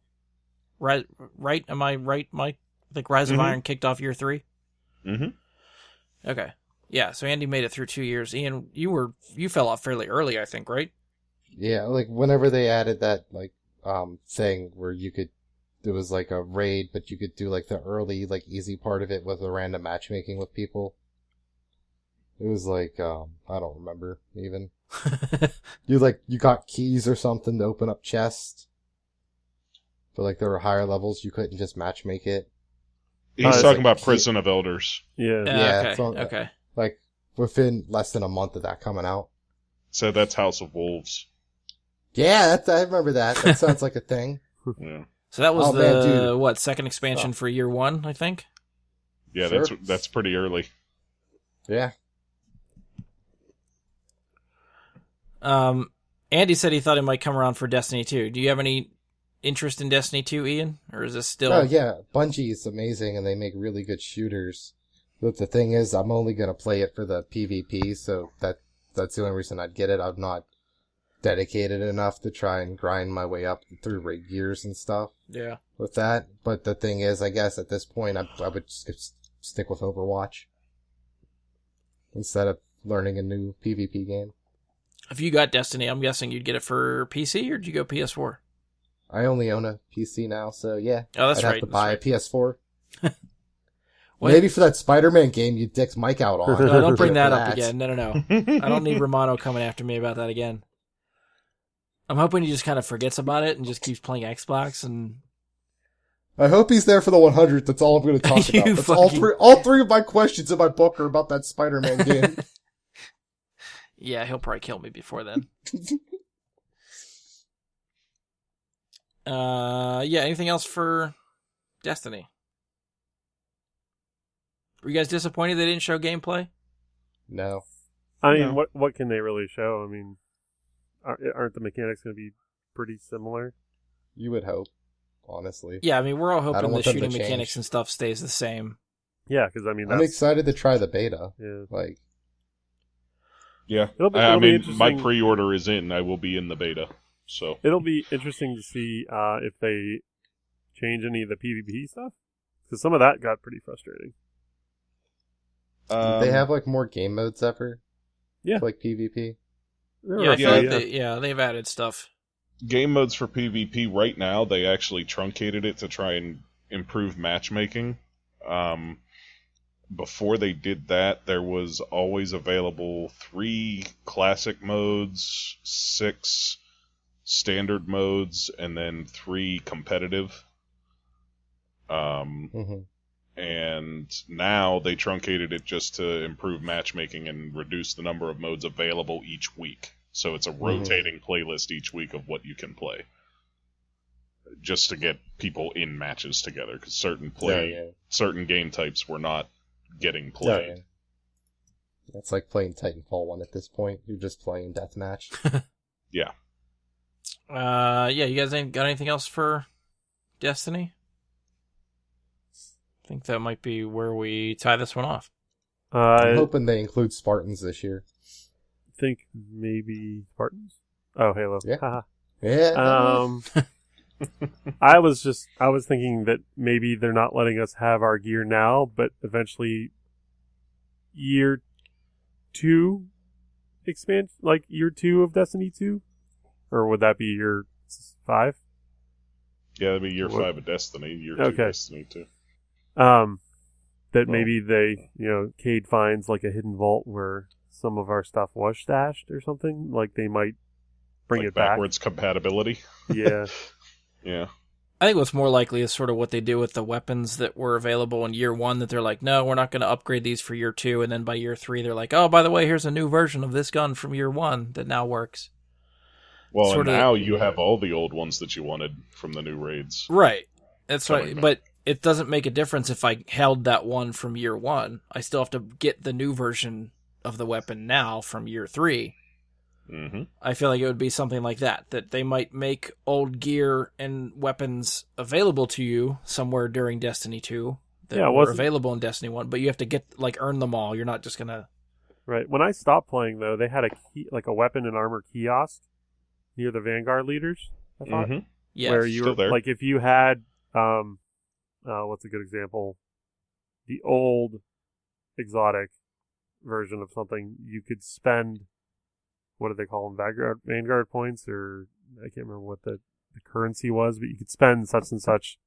Right? Am I right, Mike? I think Rise of Iron kicked off year 3? Mm-hmm. Okay. Yeah, so Andy made it through 2 years. Ian, you fell off fairly early, I think, right? Yeah, like, whenever they added that, like, thing where you could... It was like a raid, but you could do, like, the early, like, easy part of it with the random matchmaking with people. It was like, I don't remember, even. You got keys or something to open up chests. But, like, there were higher levels, you couldn't just matchmake it. He's talking like about Prison of Elders. Yeah. Yeah, Okay. Like, within less than a month of that coming out. So that's House of Wolves. Yeah, I remember that. That sounds like a thing. Yeah. So that was man, dude. Second expansion for year 1, I think? Yeah, Sure. that's pretty early. Yeah. Andy said he thought he might come around for Destiny 2. Do you have any interest in Destiny 2, Ian? Or is this still... Oh, yeah. Bungie is amazing, and they make really good shooters. But the thing is, I'm only going to play it for the PvP, so that's the only reason I'd get it. I'm not dedicated enough to try and grind my way up through raid gears and stuff. Yeah. With that. But the thing is, I guess at this point, I would stick with Overwatch instead of learning a new PvP game. If you got Destiny, I'm guessing you'd get it for PC, or did you go PS4? I only own a PC now, so yeah. Oh, that's I'd right. have to buy a PS4. What? Maybe for that Spider-Man game you dicked Mike out on. No, don't bring that For up again. No. I don't need Romano coming after me about that again. I'm hoping he just kind of forgets about it and just keeps playing Xbox. And I hope he's there for the 100th. That's all I'm going to talk You about. That's fucking- all three of my questions in my book are about that Spider-Man game. yeah, he'll probably kill me before then. Yeah, anything else for Destiny? Were you guys disappointed they didn't show gameplay? No. I mean, No. what can they really show? I mean, aren't the mechanics going to be pretty similar? You would hope, honestly. Yeah, I mean, we're all I hoping don't the want them to shooting change. mechanics and stuff stays the same. Yeah, because I mean, I'm that's excited to try the beta. yeah. Like, Yeah. It'll be I mean, interesting. my pre-order is in. I will be in the beta. So It'll be interesting to see if they change any of the PvP stuff, because some of that got pretty frustrating. did they have like more game modes ever? Yeah. Like PvP? There Yeah, were I a feel few, like yeah. they've added stuff. game modes for PvP right now. They actually truncated it to try and improve matchmaking. Before they did that, there was always available 3 classic modes, 6 standard modes, and then 3 competitive. Mm-hmm. And now they truncated it just to improve matchmaking and reduce the number of modes available each week. So it's a rotating playlist each week of what you can play, just to get people in matches together. Because certain game types were not getting played. Yeah. It's like playing Titanfall 1 at this point. You're just playing deathmatch. Yeah. You guys ain't got anything else for Destiny? I think that might be where we tie this one off. I'm hoping they include Spartans this year. Think maybe Spartans? Oh, Halo. Yeah. Haha. Yeah. I was thinking that maybe they're not letting us have our gear now, but eventually year 2 expand, like year 2 of Destiny 2? Or would that be year 5? Yeah, that'd be year 5 of Destiny, year 2 Destiny 2. That maybe they, Cade finds like a hidden vault where some of our stuff was stashed or something. Like they might bring like it back. Backwards compatibility. Yeah. Yeah. I think what's more likely is sort of what they do with the weapons that were available in year 1, that they're like, no, we're not going to upgrade these for year 2, and then by year 3 they're like, oh, by the way, here's a new version of this gun from year 1 that now works. Well, and now you have all the old ones that you wanted from the new raids. Right. That's right. But it doesn't make a difference if I held that one from year 1. I still have to get the new version of the weapon now from year 3. Mm-hmm. I feel like it would be something like that they might make old gear and weapons available to you somewhere during Destiny 2 that were available in Destiny 1, but you have to earn them all. You're not just going to... Right. When I stopped playing, though, they had a weapon and armor kiosk near the Vanguard leaders, I thought. Mm-hmm. Yeah, where you were, like, if you had, what's a good example? The old exotic version of something, you could spend, what do they call them, Vanguard points, or I can't remember what the currency was, but you could spend such and such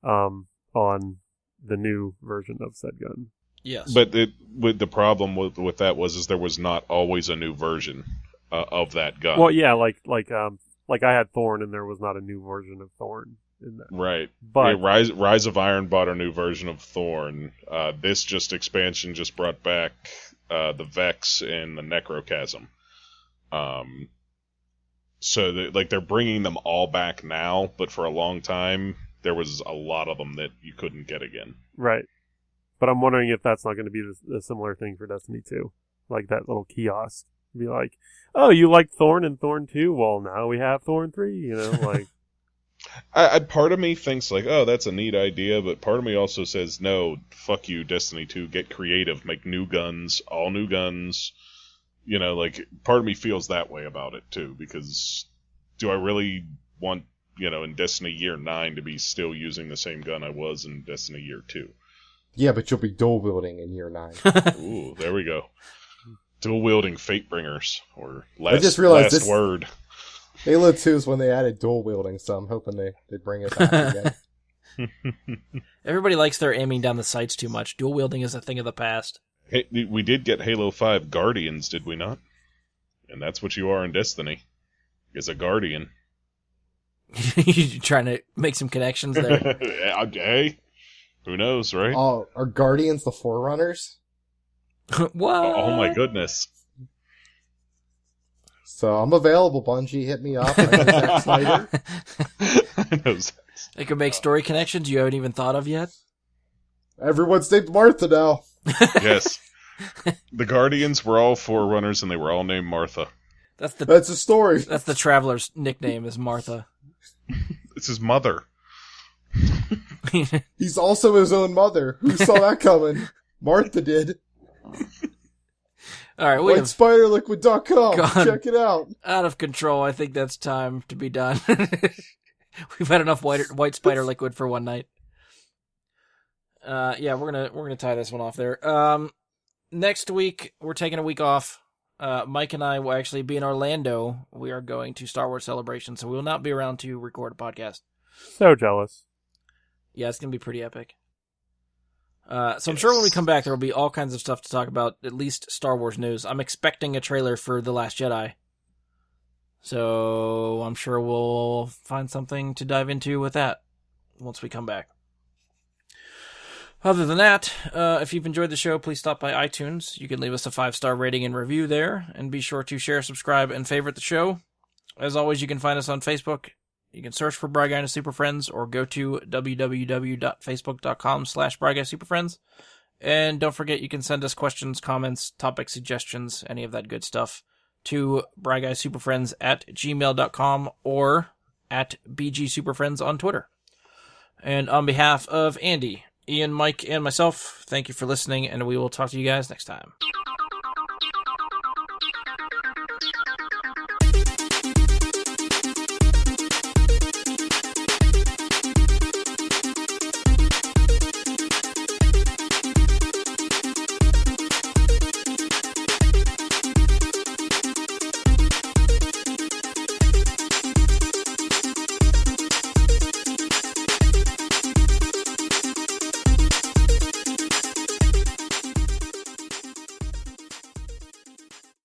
on the new version of said gun. Yes. But the problem with that was there was not always a new version of that gun. Well, yeah, like I had Thorn, and there was not a new version of Thorn in that. Right. But yeah, Rise of Iron bought a new version of Thorn. This expansion just brought back the Vex and the Necrochasm. So they're bringing them all back now, but for a long time there was a lot of them that you couldn't get again. Right. But I'm wondering if that's not going to be a similar thing for Destiny 2. Like that little kiosk. Be like, oh, you like Thorn and Thorn 2? Well, now we have Thorn 3, like... Part of me thinks like, oh, that's a neat idea, but part of me also says, no, fuck you, Destiny 2, get creative, make new guns, all new guns. Part of me feels that way about it, too, because do I really want, in Destiny Year 9 to be still using the same gun I was in Destiny Year 2? Yeah, but you'll be dual-wielding in Year 9. Ooh, there we go. Dual-wielding Fatebringers, or last word. Halo 2 is when they added dual-wielding, so I'm hoping they bring it back again. Everybody likes their aiming down the sights too much. Dual-wielding is a thing of the past. Hey, we did get Halo 5 Guardians, did we not? And that's what you are in Destiny, is a Guardian. You trying to make some connections there? Hey, who knows, right? Oh, are Guardians the Forerunners? What? Oh my goodness. So I'm available, Bungie. Hit me up. I know Zack Snyder. I know Zack. They could make story connections you haven't even thought of yet. Everyone's named Martha now. Yes. The Guardians were all Forerunners and they were all named Martha. That's a story. That's the Traveler's nickname, is Martha. It's his mother. He's also his own mother. Who saw that coming? Martha did. All right, we have WhiteSpiderLiquid.com. Check it out. Out of control. I think that's time to be done. We've had enough white spider liquid for one night. Yeah, we're gonna tie this one off there. Next week we're taking a week off. Mike and I will actually be in Orlando. We are going to Star Wars Celebration, so we will not be around to record a podcast. So jealous. Yeah, it's gonna be pretty epic. So I'm sure when we come back, there will be all kinds of stuff to talk about, at least Star Wars news. I'm expecting a trailer for The Last Jedi. So I'm sure we'll find something to dive into with that once we come back. Other than that, if you've enjoyed the show, please stop by iTunes. You can leave us a 5-star rating and review there, and be sure to share, subscribe, and favorite the show. As always, you can find us on Facebook. You can search for Bry Guy and Super Friends, or go to www.facebook.com/BryGuySuperFriends. And don't forget, you can send us questions, comments, topic suggestions, any of that good stuff, to bryguysuperfriends@gmail.com or at BGSuperFriends on Twitter. And on behalf of Andy, Ian, Mike, and myself, thank you for listening, and we will talk to you guys next time.